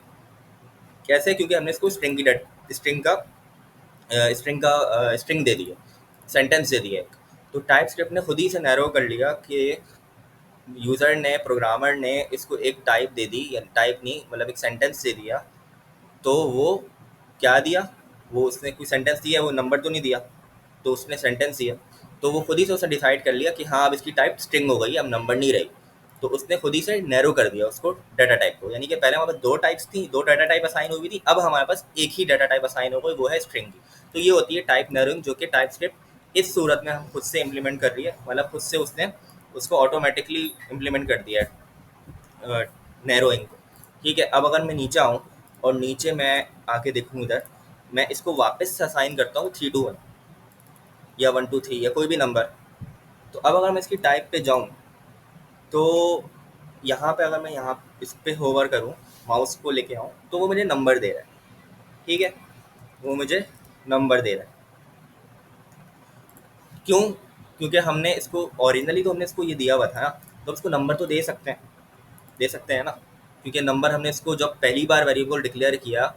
कैसे, क्योंकि हमने इसको स्ट्रिंग दे दी है, सेंटेंस दे दिया है। तो टाइप स्क्रिप्ट ने खुद ही से नैरो कर लिया कि यूज़र ने, प्रोग्रामर ने इसको एक टाइप दे दी, या टाइप नहीं मतलब एक सेंटेंस दे दिया। तो वो क्या दिया, वो उसने कोई सेंटेंस दिया, वो नंबर तो नहीं दिया, तो उसने सेंटेंस दिया। तो वो खुद ही से उसने डिसाइड कर लिया कि हाँ अब इसकी टाइप स्ट्रिंग हो गई, अब नंबर नहीं रही। तो उसने खुद ही से नैरो कर दिया उसको डाटा टाइप को, यानी कि पहले हमारे पास दो टाइप्स थी, दो डाटा टाइप असाइन हुई थी, अब हमारे पास एक ही डाटा टाइप असाइन हो गई, वो है स्ट्रिंग की। तो ये होती है टाइप नैरोइंग, जो कि टाइप स्क्रिप्ट इस सूरत में हम खुद से इम्प्लीमेंट कर रही है, मतलब खुद से उसने उसको ऑटोमेटिकली इम्प्लीमेंट कर दिया है नैरोइंग को, ठीक है। अब अगर मैं नीचे आऊँ और नीचे मैं आके देखूँ इधर, मैं इसको वापस से असाइन करता हूँ 3 to 1 या 1 to 3 या कोई भी नंबर। तो अब अगर मैं इसकी टाइप पे जाऊँ, तो यहाँ पे अगर मैं यहाँ इस पे होवर करूँ, माउस को लेके आऊँ, तो वो मुझे नंबर दे रहा है, ठीक है, वो मुझे नंबर दे रहा है। क्यों, क्योंकि हमने इसको ओरिजिनली, तो हमने इसको ये दिया हुआ था ना, तो उसको नंबर तो दे सकते हैं, दे सकते हैं ना, क्योंकि नंबर हमने इसको जब पहली बार वेरिएबल डिक्लेयर किया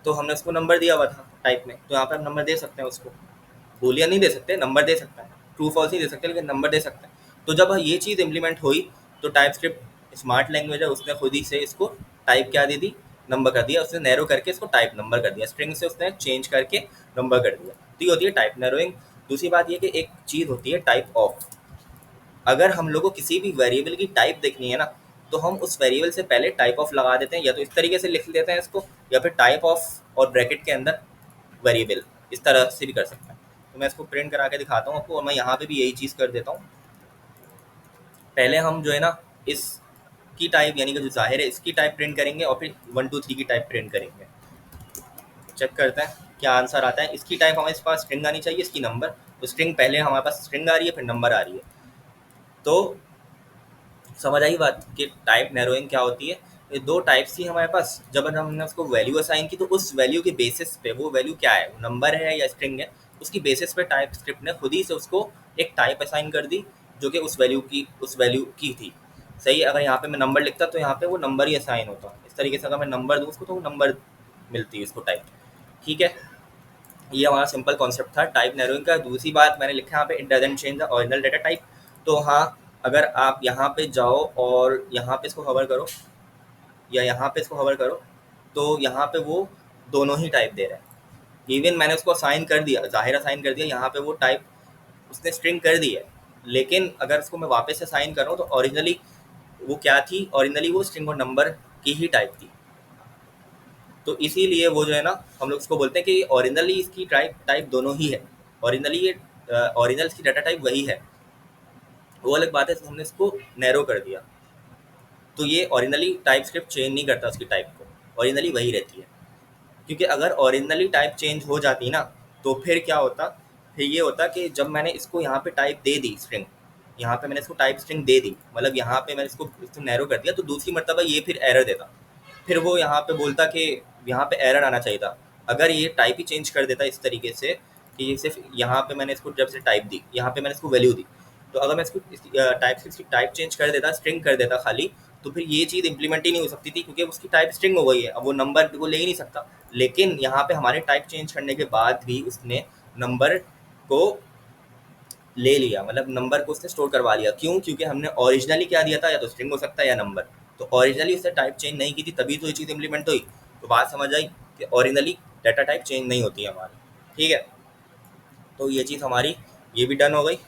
तो हमने उसको नंबर दिया हुआ था टाइप में, तो यहाँ पे हम नंबर दे सकते हैं उसको। बूलियन नहीं दे सकते, नंबर दे सकते हैं, ट्रू फॉल्स नहीं दे सकते, लेकिन नंबर दे सकते हैं। तो जब ये चीज़ इम्प्लीमेंट हुई, तो टाइप स्क्रिप्ट स्मार्ट लैंग्वेज है, उसने खुद ही से इसको टाइप क्या दे दी, नंबर कर दिया। उसने नैरो करके इसको टाइप नंबर कर दिया, स्ट्रिंग से उसने चेंज करके नंबर कर दिया। तो ये होती है टाइप नैरोइंग। दूसरी बात ये कि एक चीज़ होती है टाइप ऑफ। अगर हम लोग को किसी भी वेरिएबल की टाइप देखनी है ना, तो हम उस वेरिएबल से पहले टाइप ऑफ लगा देते हैं, या तो इस तरीके से लिख देते हैं इसको, या फिर टाइप ऑफ और ब्रैकेट के अंदर वेरिएबल, इस तरह से भी कर सकते हैं। तो मैं इसको प्रिंट करा के दिखाता हूँ आपको, और मैं यहाँ पे भी यही चीज़ कर देता हूँ। पहले हम जो है ना इसकी टाइप, यानी कि जो ज़ाहिर है इसकी टाइप प्रिंट करेंगे, और फिर 1 2 3 की टाइप प्रिंट करेंगे। चेक करते हैं क्या आंसर आता है। इसकी टाइप हमारे पास स्ट्रिंग आनी चाहिए, इसकी नंबर। तो स्ट्रिंग पहले हमारे पास स्ट्रिंग आ रही है, फिर नंबर आ रही है। तो समझ आई बात कि टाइप नैरोइंग क्या होती है। ये दो टाइप्स थी हमारे पास, जब हमने उसको वैल्यू असाइन की, तो उस वैल्यू के बेसिस पे, वो वैल्यू क्या है, नंबर है या स्ट्रिंग है, उसकी बेसिस पे टाइप स्क्रिप्ट ने खुद ही से उसको एक टाइप असाइन कर दी, जो कि उस वैल्यू की थी। सही है। अगर यहाँ पे मैं नंबर लिखता तो यहाँ पे वो नंबर ही असाइन होता। इस तरीके से अगर मैं नंबर दूँ उसको तो वो नंबर मिलती है उसको टाइप। ठीक है, ये हमारा सिंपल कॉन्सेप्ट था टाइप नैरोइंग का। दूसरी बात मैंने लिखा यहाँ पे, it doesn't change the original data type. तो हाँ, अगर आप यहाँ पे जाओ और यहाँ पे इसको कवर करो या यहाँ पे इसको कवर करो तो यहाँ पे वो दोनों ही टाइप दे रहे हैं। इवन मैंने उसको असाइन कर दिया, ज़ाहिर असाइन कर दिया, यहाँ पे वो टाइप उसने स्ट्रिंग कर दी है। लेकिन अगर उसको मैं वापस से असाइन कर रहा हूँ तो ओरिजिनली वो क्या थी, ओरिजिनली वो स्ट्रिंग और नंबर की ही टाइप थी। तो इसीलिए वो जो है ना, हम लोग इसको बोलते हैं कि ओरिजिनली इसकी टाइप टाइप दोनों ही है। ओरिजिनली ये ओरिजिनल इसकी डाटा टाइप वही है। वो अलग बात है, हमने इसको नैरो कर दिया। तो ये ओरिजिनली टाइप स्क्रिप्ट चेंज नहीं करता उसकी टाइप को, ओरिजिनली वही रहती है। क्योंकि अगर ओरिजिनली टाइप चेंज हो जाती ना तो फिर क्या होता, फिर ये होता कि जब मैंने इसको यहाँ पे टाइप दे दी स्ट्रिंग, यहाँ पे मैंने इसको टाइप स्ट्रिंग दे दी, मतलब यहाँ पे मैंने इसको नैरो कर दिया, तो दूसरी मरतबा ये फिर एरर देता। फिर वो यहाँ पे बोलता कि यहाँ पे एरर आना चाहिए था। अगर ये टाइप ही चेंज कर देता इस तरीके से कि ये सिर्फ यहाँ पे मैंने इसको जब से टाइप दी, यहाँ पे मैंने इसको वैल्यू दी, तो अगर मैं इसको टाइप चेंज कर देता, स्ट्रिंग कर देता खाली, तो फिर ये चीज़ इंप्लीमेंट ही नहीं हो सकती थी, क्योंकि उसकी टाइप स्ट्रिंग हो गई है, अब वो नंबर को ले ही नहीं सकता। लेकिन यहाँ पे हमारे टाइप चेंज करने के बाद भी उसने नंबर को ले लिया, मतलब नंबर को उसने स्टोर करवा लिया। क्यों? क्योंकि हमने ओरिजिनली क्या दिया था, या तो स्ट्रिंग हो सकता है या नंबर। तो ओरिजिनली उसने टाइप चेंज नहीं की थी, तभी तो ये चीज़ इंप्लीमेंट हुई। तो बात समझ आई कि ओरिजिनली डाटा टाइप चेंज नहीं होती है हमारी। ठीक है, तो ये चीज़ हमारी ये भी डन हो गई।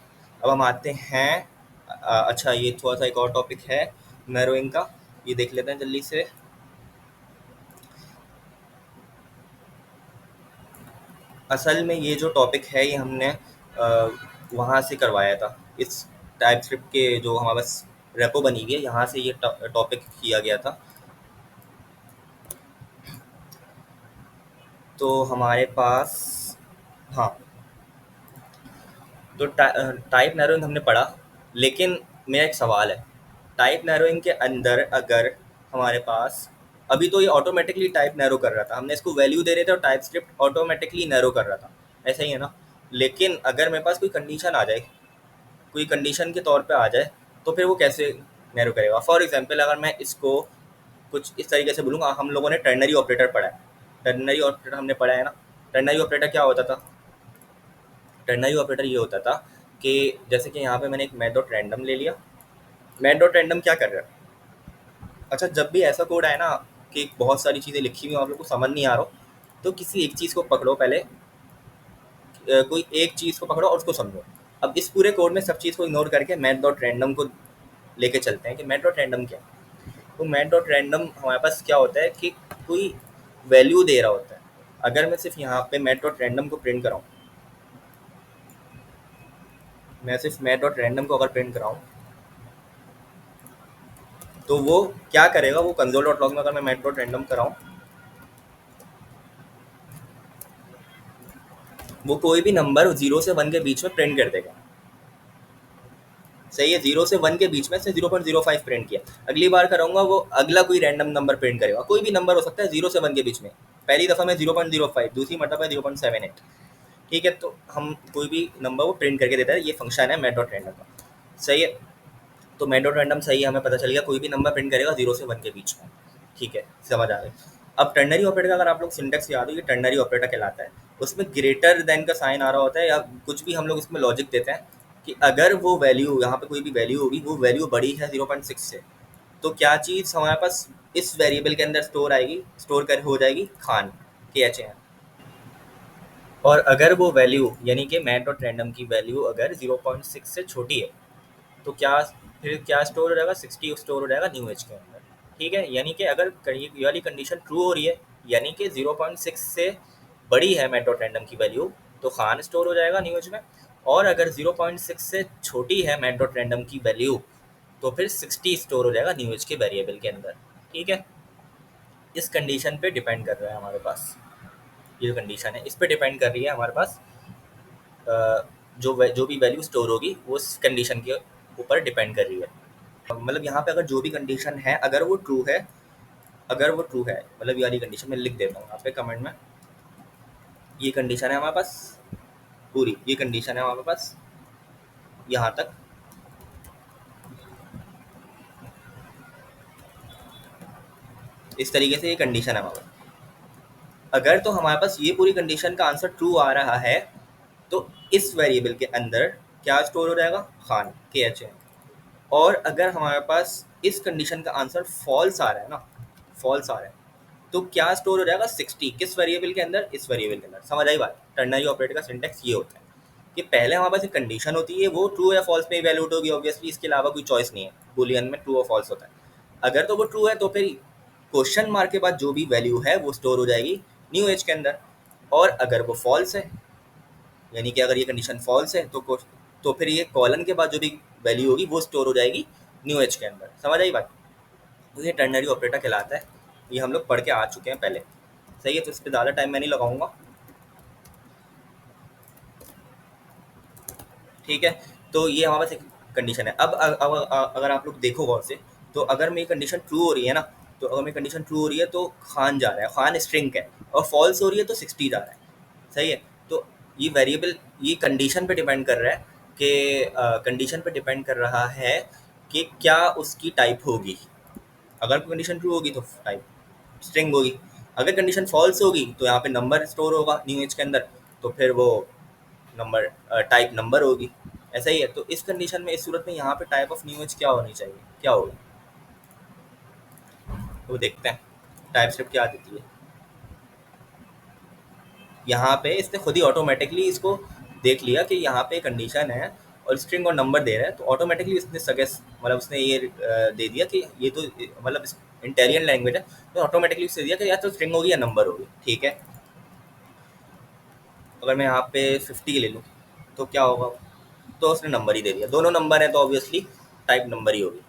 अब हम आते हैं अच्छा, ये थोड़ा सा एक और टॉपिक है नैरोइंग का, ये देख लेते हैं जल्दी से। असल में ये जो टॉपिक है ये हमने वहाँ से करवाया था, इस टाइप स्क्रिप्ट के जो हमारे पास रेपो बनी हुई है, यहाँ से ये टॉपिक किया गया था। तो हमारे पास, हाँ, तो टाइप नैरोइंग हमने पढ़ा। लेकिन मेरा एक सवाल है, टाइप नैरोइंग के अंदर अगर हमारे पास, अभी तो ये ऑटोमेटिकली टाइप नैरो कर रहा था, हमने इसको वैल्यू दे रहे थे और टाइप स्क्रिप्ट ऑटोमेटिकली नैरो कर रहा था, ऐसा ही है ना। लेकिन अगर मेरे पास कोई कंडीशन आ जाए, कोई कंडीशन के तौर पे आ जाए, तो फिर वो कैसे नैरो करेगा। फॉर एग्जांपल अगर मैं इसको कुछ इस तरीके से बोलूँगा, हम लोगों ने टर्नरी ऑपरेटर पढ़ा है, टर्नरी ऑपरेटर हमने पढ़ा है ना। टर्नरी ऑपरेटर क्या होता था, टर्नरी ऑपरेटर ये होता था कि जैसे कि यहाँ पे मैंने एक मैथ डॉट रैंडम ले लिया। मैथ डॉट रैंडम क्या कर रहा है, अच्छा, जब भी ऐसा कोड आए ना कि बहुत सारी चीज़ें लिखी हुई आप लोग को समझ नहीं आ रहा हो, तो किसी एक चीज़ को पकड़ो पहले, कोई एक चीज़ को पकड़ो और उसको समझो। अब इस पूरे कोड में सब चीज़ को इग्नोर करके मैथ डॉट रैंडम को लेके चलते हैं कि मैथ डॉट रैंडम क्या है। तो मैथ डॉट रैंडम हमारे पास क्या होता है कि कोई वैल्यू दे रहा होता है। अगर मैं सिर्फ यहाँ पे मैथ डॉट रैंडम को प्रिंट कराऊँ, मैं सिर्फ मैथ डॉट रैंडम को अगर प्रिंट कराऊँ, तो वो क्या करेगा, वो कंसोल डॉट लॉग में अगर मैं मैथ डॉट रैंडम कराऊँ, वो कोई भी नंबर 0 से 1 के बीच में प्रिंट कर देगा। सही है, 0 से 1 के बीच में से 0.05 प्रिंट किया। अगली बार कराऊंगा वो अगला कोई रैंडम नंबर प्रिंट करेगा, कोई भी नंबर हो सकता है 0 से 1 के बीच में। पहली दफ़ा में 0.05, दूसरी मरतबा 0.78। ठीक है, तो हम कोई भी नंबर वो प्रिंट करके देता है, ये फंक्शन है मैथ डॉट रैंडम का। सही है, तो मैथ डॉट रैंडम सही है, हमें पता चल गया कोई भी नंबर प्रिंट करेगा 0 से 1 के बीच में। ठीक है, समझ आ गई। अब टर्नरी ऑपरेटर का अगर आप लोग सिंटेक्स याद हो, ये टर्नरी ऑपरेटर कहलाता है। उसमें ग्रेटर देन का साइन आ रहा होता है, या कुछ भी हम लोग इसमें लॉजिक देते हैं कि अगर वो वैल्यू, यहाँ पे कोई भी वैल्यू होगी, वो वैल्यू बड़ी है 0.6 से, तो क्या चीज़ हमारे पास इस वेरिएबल के अंदर स्टोर आएगी, स्टोर कर हो जाएगी खान, KHAN। और अगर वो वैल्यू यानी कि मैथ डॉट रैंडम की वैल्यू अगर 0.6 से छोटी है, तो क्या, फिर क्या स्टोर हो जाएगा, 60 स्टोर हो जाएगा न्यू एज के अंदर। ठीक है, यानी कि अगर ये वाली कंडीशन ट्रू हो रही है, यानी कि 0.6 से बड़ी है मैथ डॉट रैंडम की वैल्यू, तो खान स्टोर हो जाएगा न्यू एज में। और अगर 0.6 से छोटी है मैथ डॉट रैंडम की वैल्यू, तो फिर 60 स्टोर हो जाएगा न्यू एज के वेरिएबल के अंदर। ठीक है, इस कंडीशन पे डिपेंड कर रहा है हमारे पास, ये जो कंडीशन है इस पे डिपेंड कर रही है हमारे पास। जो भी वैल्यू स्टोर होगी वो उस कंडीशन के ऊपर डिपेंड कर रही है। मतलब यहाँ पे अगर जो भी कंडीशन है, अगर वो ट्रू है, अगर वो ट्रू है, मतलब ये वाली कंडीशन मैं लिख देता हूँ यहाँ पे कमेंट में, ये कंडीशन है हमारे पास पूरी, ये कंडीशन है हमारे पास यहाँ तक। इस तरीके से ये कंडीशन है हमारे पास। अगर तो हमारे पास ये पूरी कंडीशन का आंसर ट्रू आ रहा है तो इस वेरिएबल के अंदर क्या स्टोर हो जाएगा, खान KHN। और अगर हमारे पास इस कंडीशन का आंसर फॉल्स आ रहा है ना, फॉल्स आ रहा है, तो क्या स्टोर हो जाएगा 60 किस वेरिएबल के अंदर, इस वेरिएबल के अंदर। समझ आई बात। टर्नरी ऑपरेटर का सिंटेक्स ये होता है कि पहले हमारे पास एक कंडीशन होती है, वो ट्रू या फॉल्स में वैल्यूड होगी ऑब्वियसली, इसके अलावा कोई चॉइस नहीं है, बुलियन में ट्रू और फॉल्स होता है। अगर तो वो ट्रू है तो फिर क्वेश्चन मार्क के बाद जो भी वैल्यू है वो स्टोर हो जाएगी न्यू एज के अंदर। और अगर वो फॉल्स है, यानी कि अगर ये कंडीशन फॉल्स है तो फिर ये कॉलन के बाद जो भी वैल्यू होगी वो स्टोर हो जाएगी न्यू एज के अंदर। समझ आई बात। तो ये टर्नरी ऑपरेटर कहलाता है। ये हम लोग पढ़ के आ चुके हैं पहले, सही है, तो इस पर ज़्यादा टाइम मैं नहीं लगाऊंगा। ठीक है, तो ये हमारे पास एक कंडीशन है। अब अगर आप लोग देखो गौर से, तो अगर मेरी कंडीशन ट्रू हो रही है ना, तो अगर मेरी कंडीशन ट्रू हो रही है तो खान जा रहा है, खान स्ट्रिंग है, और फॉल्स हो रही है तो 60 जा रहा है। सही है, तो ये वेरिएबल ये कंडीशन पे डिपेंड कर रहा है कि कंडीशन पे डिपेंड कर रहा है कि क्या उसकी टाइप होगी। अगर कंडीशन ट्रू होगी तो टाइप स्ट्रिंग होगी, अगर कंडीशन फॉल्स होगी तो यहाँ पे नंबर स्टोर होगा न्यू एज के अंदर, तो फिर वो नंबर टाइप नंबर होगी। ऐसा ही है। तो इस कंडीशन में, इस सूरत में यहाँ पे टाइप ऑफ न्यू एज क्या होनी चाहिए, क्या होगी, तो देखते हैं टाइप स्क्रिप्ट क्या देती है। यहाँ पे इसने खुद ही ऑटोमेटिकली इसको देख लिया कि यहाँ पे कंडीशन है और स्ट्रिंग और नंबर दे रहा है, तो ऑटोमेटिकली उसने सजेस्ट मतलब उसने ये दे दिया कि ये तो मतलब इंटेलिजेंट लैंग्वेज है, तो ऑटोमेटिकली उससे दिया कि या तो स्ट्रिंग होगी या नंबर होगी। ठीक है, अगर मैं यहाँ पे 50 ले लूँ तो क्या होगा, तो उसने नंबर ही दे दिया, दोनों नंबर है तो ऑब्वियसली टाइप नंबर ही होगी।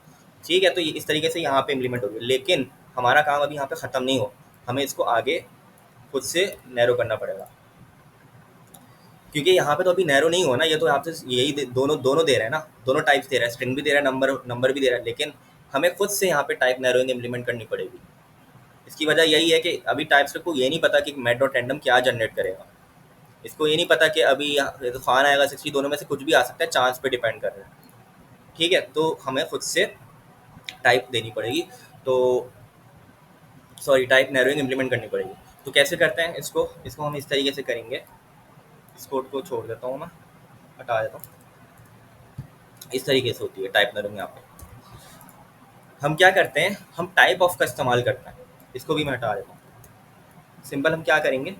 ठीक है, तो ये इस तरीके से यहाँ पे इम्प्लीमेंट होगी। लेकिन हमारा काम अभी यहाँ पे ख़त्म नहीं हो, हमें इसको आगे खुद से नैरो करना पड़ेगा, क्योंकि यहाँ पे तो अभी नैरो नहीं हुआ ना, ये तो आपसे यही दोनों दोनों दे रहे हैं ना, दोनों टाइप्स दे रहा है, स्ट्रिंग भी दे रहा है, नंबर नंबर भी दे रहा है। लेकिन हमें खुद से यहाँ पे टाइप नैरोइंग इम्प्लीमेंट करनी पड़ेगी। इसकी वजह यही है कि अभी टाइप्स को ये नहीं पता कि मैट डॉट रैंडम क्या जनरेट करेगा, इसको ये नहीं पता कि अभी तो खान आएगा 60, दोनों में से कुछ भी आ सकता है, चांस पे डिपेंड कर रहा है। ठीक है, तो हमें खुद से टाइप देनी पड़ेगी, तो सॉरी टाइप नैरोइंग इम्प्लीमेंट करनी पड़ेगी। तो कैसे करते हैं इसको, इसको हम इस तरीके से करेंगे। इस कोड को छोड़ देता हूँ मैं, हटा देता हूँ। इस तरीके से होती है टाइप नैरोइंग। यहाँ पे हम क्या करते हैं, हम टाइप ऑफ का इस्तेमाल करते हैं। इसको भी मैं हटा देता हूँ। सिंपल हम क्या करेंगे,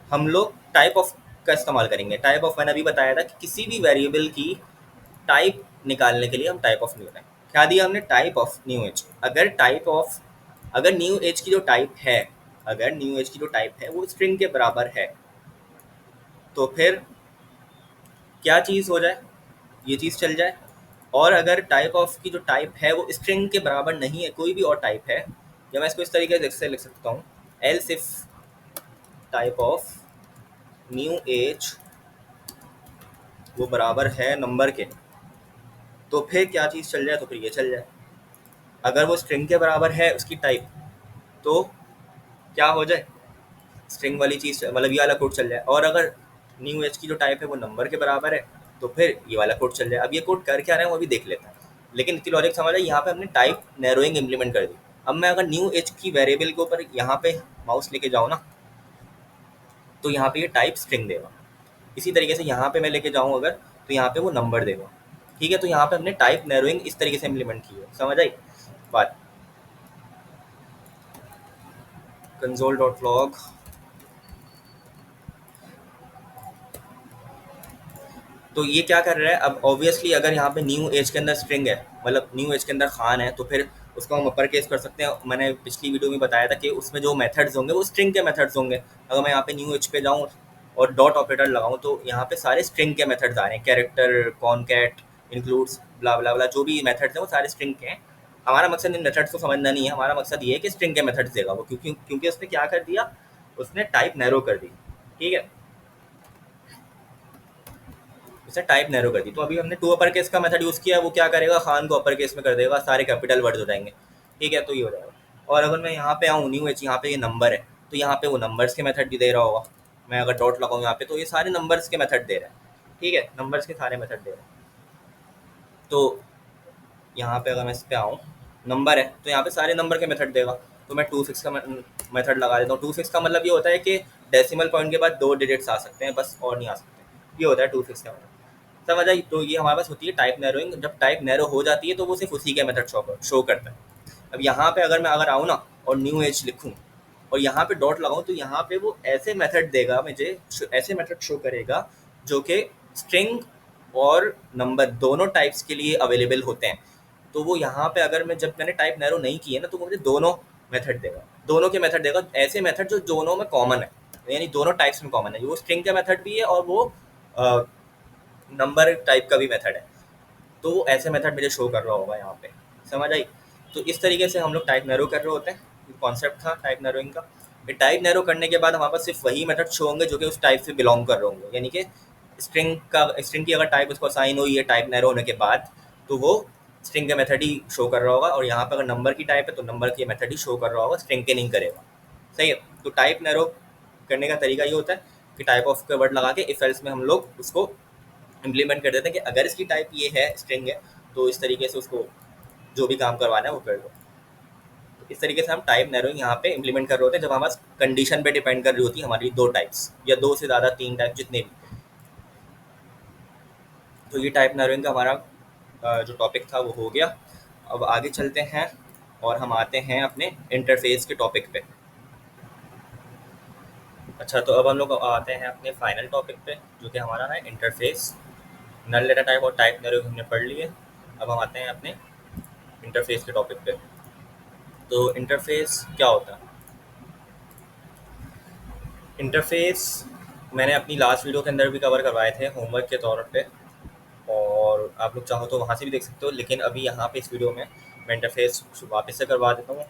हम लोग टाइप ऑफ का इस्तेमाल करेंगे। टाइप ऑफ मैंने अभी बताया था कि किसी भी वेरिएबल की टाइप निकालने के लिए हम टाइप ऑफ न्यू है, क्या दिया हमने, टाइप ऑफ न्यू एज। अगर टाइप ऑफ, अगर न्यू एज की जो टाइप है, अगर न्यू एज की जो टाइप है वो स्ट्रिंग के बराबर है, तो फिर क्या चीज़ हो जाए, ये चीज़ चल जाए। और अगर टाइप ऑफ की जो टाइप है वो स्ट्रिंग के बराबर नहीं है, कोई भी और टाइप है, या मैं इसको इस तरीके से लिख सकता हूँ, else if type of new age वो बराबर है नंबर के, तो फिर क्या चीज़ चल जाए, तो फिर ये चल जाए। अगर वो स्ट्रिंग के बराबर है उसकी टाइप, तो क्या हो जाए, स्ट्रिंग वाली चीज़ मतलब ये वाला कोड चल जाए। और अगर न्यू एज की जो टाइप है वो नंबर के बराबर है, तो फिर ये वाला कोड चल जाए। अब ये कोड कर क्या रहे हैं वो भी देख लेते हैं, लेकिन इतनी लॉजिक समझ आई। यहाँ पे हमने टाइप नैरोइंग इम्प्लीमेंट कर दी। अब मैं अगर न्यू एज की वेरिएबल के ऊपर यहाँ पे माउस लेके जाऊँ ना, तो यहाँ पे ये टाइप स्ट्रिंग देगा। इसी तरीके से यहाँ पे मैं लेके जाऊँ अगर, तो यहाँ पे वो नंबर देगा। ठीक है, तो यहाँ पे हमने टाइप नैरोइंग इस तरीके से इम्प्लीमेंट की है। समझ आई बात। कंसोल डॉट लॉग, तो ये क्या कर रहा है, अब ऑब्वियसली अगर यहाँ पे न्यू एज के अंदर स्ट्रिंग है, मतलब न्यू एज के अंदर खान है, तो फिर उसको हम अपर केस कर सकते हैं। मैंने पिछली वीडियो में बताया था कि उसमें जो मेथड्स होंगे वो स्ट्रिंग के मेथड्स होंगे। अगर मैं यहाँ पे न्यू एज पे जाऊँ और डॉट ऑपरेटर लगाऊँ, तो यहाँ पे सारे स्ट्रिंग के मेथड्स आ रहे हैं, कैरेक्टर, कॉनकैट, इंक्लूड्स, ब्ला ब्ला ब्ला, जो भी मेथड्स हैं वो सारे स्ट्रिंग के हैं। हमारा मकसद इन मेथड्स को समझना नहीं है, हमारा मकसद ये है कि स्ट्रिंग के मेथड्स देगा वो, क्योंकि क्योंकि उसने क्या कर दिया, उसने टाइप नैरो कर दी। ठीक है, उसने टाइप नैरो कर दी। तो अभी हमने टू अपर केस का मेथड यूज़ किया है, वो क्या करेगा, खान को अपर केस में कर देगा, सारे कैपिटल वर्ड्स हो जाएंगे। ठीक है, तो ये हो जाएगा। और अगर मैं यहाँ पे आऊँ न्यू एच, यहाँ पे ये नंबर है, तो यहाँ पे वो नंबर्स के मेथड भी दे रहा होगा। मैं अगर डॉट लगाऊँ यहाँ पे, तो ये सारे नंबर्स के मेथड दे रहा है। ठीक है, नंबर्स के सारे मेथड दे रहा है। तो यहाँ पे अगर मैं इस पे आऊँ, नंबर है तो यहाँ पे सारे नंबर के मेथड देगा। तो मैं 2 फिक्स का मेथड लगा देता हूँ। 2 फिक्स का मतलब ये होता है कि डेसिमल पॉइंट के बाद 2 डिजिट्स आ सकते हैं बस, और नहीं आ सकते। ये होता है 2 फिक्स का मेथड। समझ आई? तो ये हमारे पास होती है टाइप नैरोइंग। जब टाइप नैरो हो जाती है तो वो सिर्फ उसी के मेथड शो करता है। अब यहाँ पे अगर मैं आऊँ ना और न्यू एज लिखूँ और यहाँ पे डॉट लगाऊँ, तो यहाँ पे वो ऐसे मेथड देगा मुझे, ऐसे मेथड शो करेगा जो कि स्ट्रिंग और नंबर दोनों टाइप्स के लिए अवेलेबल होते हैं। तो वो यहाँ पे अगर जब मैंने टाइप नैरो नहीं की है ना, तो वो मुझे दोनों मेथड देगा, दोनों के मेथड देगा, ऐसे मेथड जो दोनों में कॉमन है, यानी दोनों टाइप्स में कॉमन है। वो स्ट्रिंग का मेथड भी है और वो नंबर टाइप का भी मेथड है। तो वो ऐसे मेथड मुझे शो कर रहा होगा यहाँ पे। समझ आई? तो इस तरीके से हम लोग टाइप नैरो कर रहे होते हैं। कॉन्सेप्ट था टाइप नैरोइंग का। फिर टाइप नैरो करने के बाद हमारे पास सिर्फ वही मेथड शो होंगे जो कि उस टाइप से बिलोंग कर रहे होंगे, यानी कि स्ट्रिंग की अगर टाइप उसको असाइन हुई है टाइप नैरो होने के बाद, तो वो स्ट्रिंग के मेथड ही शो कर रहा होगा। और यहाँ पर अगर नंबर की टाइप है तो नंबर के मेथड ही शो कर रहा होगा, स्ट्रिंग के नहीं करेगा। सही है? तो टाइप नैरो करने का तरीका ये होता है कि टाइप ऑफ के वर्ड लगा के इफ एल्स में हम लोग उसको इम्प्लीमेंट कर देते हैं कि अगर इसकी टाइप ये है, स्ट्रिंग है, तो इस तरीके से उसको जो भी काम करवाना है वो कर दो। तो इस तरीके से हम टाइप नैरोइंग यहाँ पे इम्प्लीमेंट कर रहे होते हैं जब हमारे कंडीशन पे डिपेंड कर रही होती है हमारी दो टाइप्स या दो से ज़्यादा, तीन टाइप, जितने भी। तो ये टाइप नैरोइंग का हमारा जो टॉपिक था वो हो गया। अब आगे चलते हैं और हम आते हैं अपने इंटरफेस के टॉपिक पे। अच्छा, तो अब हम लोग आते हैं अपने फाइनल टॉपिक पे, जो कि हमारा है इंटरफेस। नल डेटा टाइप और टाइप नैरोइंग हमने पढ़ लिए। अब हम आते हैं अपने इंटरफेस के टॉपिक पे। तो इंटरफेस क्या होता है? इंटरफेस मैंने अपनी लास्ट वीडियो के अंदर भी कवर करवाए थे होमवर्क के तौर पे, और आप लोग चाहो तो वहाँ से भी देख सकते हो, लेकिन अभी यहाँ पे इस वीडियो में मैं इंटरफेस वापस से करवा देता हूँ।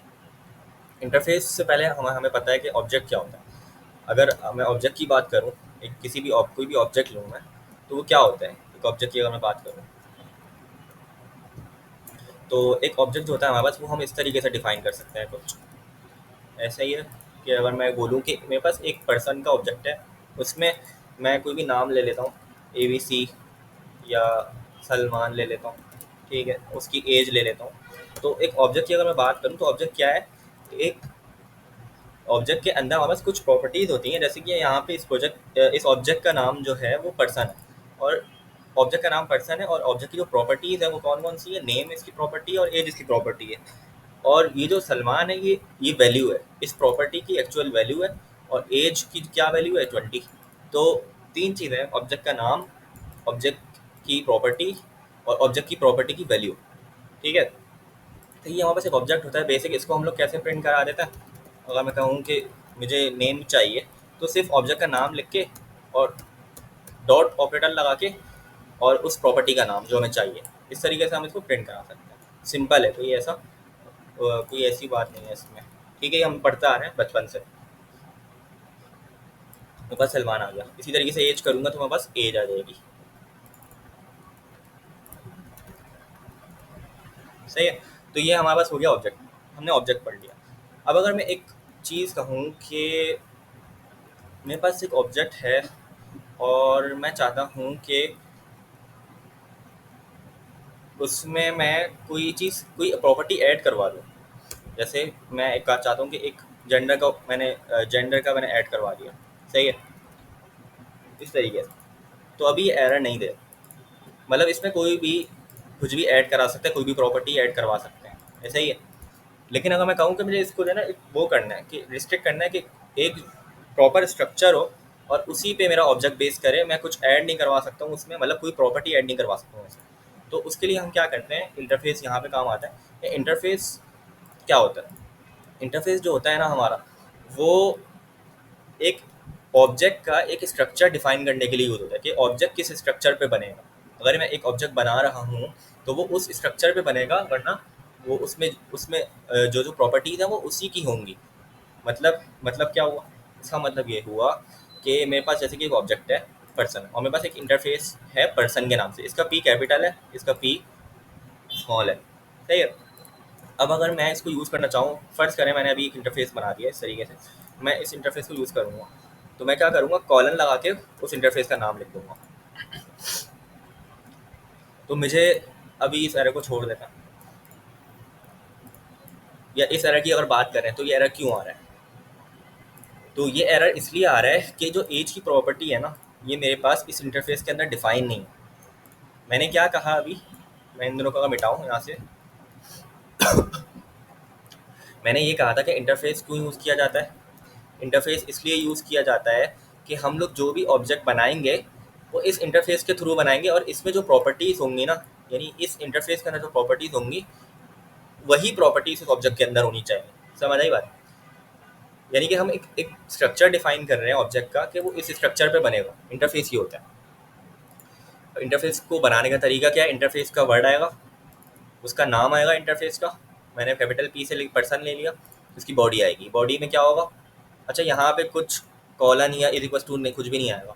इंटरफेस से पहले हमें पता है कि ऑब्जेक्ट क्या होता है। अगर मैं ऑब्जेक्ट की बात करूँ, एक कोई भी ऑब्जेक्ट लूँ मैं, तो वो क्या होता है? एक ऑब्जेक्ट की अगर मैं बात करूँ, तो एक ऑब्जेक्ट जो होता है हमारे पास, वो हम इस तरीके से डिफाइन कर सकते हैं कुछ ऐसा ही है कि अगर मैं बोलूँ कि मेरे पास एक पर्सन का ऑब्जेक्ट है, उसमें मैं कोई भी नाम ले लेता हूँ, ABC या सलमान ले लेता हूँ, ठीक है, उसकी एज ले लेता हूँ। तो एक ऑब्जेक्ट की अगर मैं बात करूँ तो ऑब्जेक्ट क्या है? एक ऑब्जेक्ट के अंदर हमारे पास कुछ प्रॉपर्टीज़ होती हैं, जैसे कि यहाँ पे इस ऑब्जेक्ट का नाम जो है वो पर्सन है, और ऑब्जेक्ट का नाम पर्सन है, और ऑब्जेक्ट की जो प्रॉपर्टीज़ है वो कौन कौन सी है? नेम इसकी प्रॉपर्टी है और एज इसकी प्रॉपर्टी है। और ये जो सलमान है, ये वैल्यू है, इस प्रॉपर्टी की एक्चुअल वैल्यू है, और एज की क्या वैल्यू है? 20। तो तीन चीज़ें हैं, ऑब्जेक्ट का नाम, ऑब्जेक्ट की प्रॉपर्टी और ऑब्जेक्ट की प्रॉपर्टी की वैल्यू। ठीक है? तो ये हमारे पास एक ऑब्जेक्ट होता है बेसिक। इसको हम लोग कैसे प्रिंट करा देते हैं? अगर मैं कहूँ कि मुझे नेम चाहिए, तो सिर्फ ऑब्जेक्ट का नाम लिख के और डॉट ऑपरेटर लगा के और उस प्रॉपर्टी का नाम जो हमें चाहिए, इस तरीके से हम इसको प्रिंट करा सकते हैं। सिंपल है, कोई ऐसी बात नहीं है इसमें। ठीक है, ये हम पढ़ते आ रहे हैं बचपन से। मेरे पास सलमान आ गया। इसी तरीके से एज करूँगा तो मेरे पास एज आ जाएगी। सही है? तो ये हमारे पास हो गया ऑब्जेक्ट। हमने ऑब्जेक्ट पढ़ लिया। अब अगर मैं एक चीज़ कहूँ कि मेरे पास एक ऑब्जेक्ट है और मैं चाहता हूँ कि उसमें मैं कोई प्रॉपर्टी ऐड करवा दूँ। जैसे मैं एक बात चाहता हूँ कि एक जेंडर का मैंने ऐड करवा दिया। सही है? इस तरीके से तो अभी ये एरर नहीं दे, मतलब इसमें कोई भी कुछ भी ऐड करा सकता है, कोई भी प्रॉपर्टी ऐड करवा सकते हैं, ऐसा ही है। लेकिन अगर मैं कहूँ कि मुझे इसको जो है ना एक वो करना है कि रिस्ट्रिक्ट करना है कि एक प्रॉपर स्ट्रक्चर हो और उसी पे मेरा ऑब्जेक्ट बेस करे, मैं कुछ ऐड नहीं करवा सकता हूँ उसमें, मतलब कोई प्रॉपर्टी ऐड नहीं करवा सकता हूँ उसमें। तो उसके लिए हम क्या करते हैं, इंटरफेस यहाँ पे काम आता है। इंटरफेस क्या होता है? इंटरफेस जो होता है ना हमारा, वो एक ऑब्जेक्ट का एक स्ट्रक्चर डिफाइन करने के लिए यूज होता है कि ऑब्जेक्ट किस स्ट्रक्चर पे बनेगा। अगर मैं एक ऑब्जेक्ट बना रहा हूँ तो वो उस स्ट्रक्चर पे बनेगा, वरना वो उसमें उसमें जो जो प्रॉपर्टीज़ है वो उसी की होंगी। मतलब क्या हुआ? इसका मतलब ये हुआ कि मेरे पास जैसे कि एक ऑब्जेक्ट है पर्सन, और मेरे पास एक इंटरफेस है पर्सन के नाम से। इसका पी कैपिटल है, इसका पी स्मॉल है। सही है? अब अगर मैं इसको यूज़ करना चाहूँ, फ़र्ज़ करें मैंने अभी एक इंटरफेस बना दिया इस तरीके से, मैं इस इंटरफेस को यूज़ करूँगा, तो मैं क्या करूँगा, कॉलन लगा के उस इंटरफेस का नाम लिख दूँगा। तो मुझे अभी इस एरर को छोड़ देता, या इस एरर की अगर बात करें तो ये एरर क्यों आ रहा है? तो ये एरर इसलिए आ रहा है कि जो एज की प्रॉपर्टी है ना, ये मेरे पास इस इंटरफेस के अंदर डिफाइन नहीं है। मैंने क्या कहा अभी, मैं इन दोनों को मिटाऊं यहाँ से। मैंने ये कहा था कि इंटरफेस क्यों यूज़ किया जाता है। इंटरफेस इसलिए यूज़ किया जाता है कि हम लोग जो भी ऑब्जेक्ट बनाएंगे वो इस इंटरफेस के थ्रू बनाएंगे, और इसमें जो प्रॉपर्टीज़ होंगी ना, यानी इस इंटरफेस के अंदर जो प्रॉपर्टीज़ होंगी वही प्रॉपर्टीज़ इस ऑब्जेक्ट के अंदर होनी चाहिए। समझ आई बात? यानी कि हम एक स्ट्रक्चर डिफाइन कर रहे हैं ऑब्जेक्ट का कि वो इस स्ट्रक्चर पे बनेगा। इंटरफेस ये होता है। इंटरफेस को बनाने का तरीका क्या है? इंटरफेस का वर्ड आएगा, उसका नाम आएगा इंटरफेस का, मैंने कैपिटल पी से पर्सन ले लिया। उसकी बॉडी आएगी, बॉडी में क्या होगा? अच्छा, यहाँ पे कुछ कॉलन या इज इक्वल टू नहीं, कुछ भी नहीं आएगा।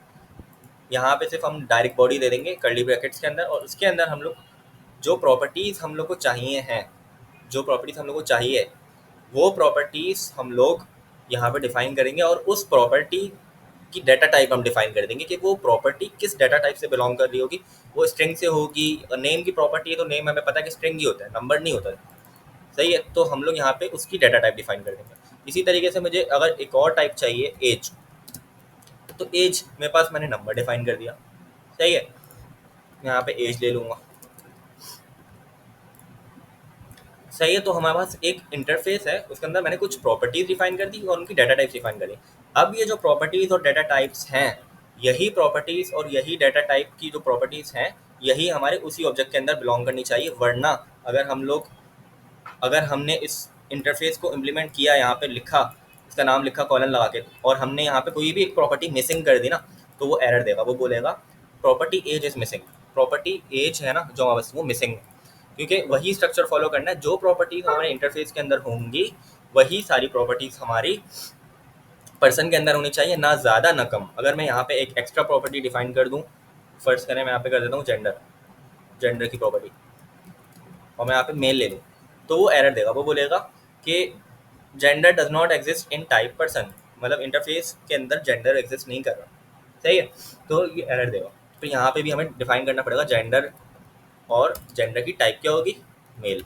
यहाँ पे सिर्फ हम डायरेक्ट बॉडी दे देंगे कर्ली ब्रैकेट्स के अंदर, और उसके अंदर हम लोग जो प्रॉपर्टीज़ हम लोग को चाहिए हैं, जो प्रॉपर्टीज़ हम लोग को चाहिए वो प्रॉपर्टीज़ हम लोग यहाँ पे डिफाइन करेंगे, और उस प्रॉपर्टी की डाटा टाइप हम डिफाइन कर देंगे कि वो प्रॉपर्टी किस डाटा टाइप से बिलोंग कर रही होगी। वो स्ट्रिंग से होगी। नेम की प्रॉपर्टी है तो नेम हमें पता है कि स्ट्रिंग ही होता है, नंबर नहीं होता है। सही है, तो हम लोग यहाँ पे उसकी डाटा टाइप डिफाइन कर देंगे। इसी तरीके से मुझे अगर एक और टाइप चाहिए एज, तो एज मेरे पास मैंने नंबर डिफाइन कर दिया। सही है, यहाँ पे एज ले लूँगा। सही है, तो हमारे पास एक इंटरफेस है, उसके अंदर मैंने कुछ प्रॉपर्टीज डिफाइन कर दी और उनकी डाटा टाइप्स डिफाइन कर दी। अब ये जो प्रॉपर्टीज और डाटा टाइप्स हैं, यही प्रॉपर्टीज और यही डाटा टाइप की जो प्रॉपर्टीज हैं, यही हमारे उसी ऑब्जेक्ट के अंदर बिलोंग करनी चाहिए। वरना अगर हमने इस इंटरफेस को इम्प्लीमेंट किया, यहाँ पे लिखा, इसका नाम लिखा कॉलन लगा के, और हमने यहाँ पे कोई भी एक प्रॉपर्टी मिसिंग कर दी ना, तो वो एरर देगा। वो बोलेगा property age is missing. Property age है ना जो हमारे पास, वो मिसिंग है। क्योंकि वही स्ट्रक्चर फॉलो करना है, जो प्रॉपर्टीज हमारे इंटरफेस के अंदर होंगी वही सारी प्रॉपर्टीज हमारी पर्सन के अंदर होनी चाहिए, ना ज़्यादा ना कम। अगर मैं यहाँ पे एक एक्स्ट्रा प्रॉपर्टी डिफाइन कर दूँ, फर्स्ट करें मैं यहाँ पे कर देता हूँ जेंडर, जेंडर की प्रॉपर्टी, और मैं यहाँ पे मेल ले लूँ, तो वो एरर देगा। वो बोलेगा कि gender does not exist in type person, मतलब इंटरफेस के अंदर जेंडर एग्जिस्ट नहीं कर रहा। सही है, तो ये एरर देगा। तो यहाँ पे भी हमें डिफाइन करना पड़ेगा जेंडर, और जेंडर की टाइप क्या होगी? मेल,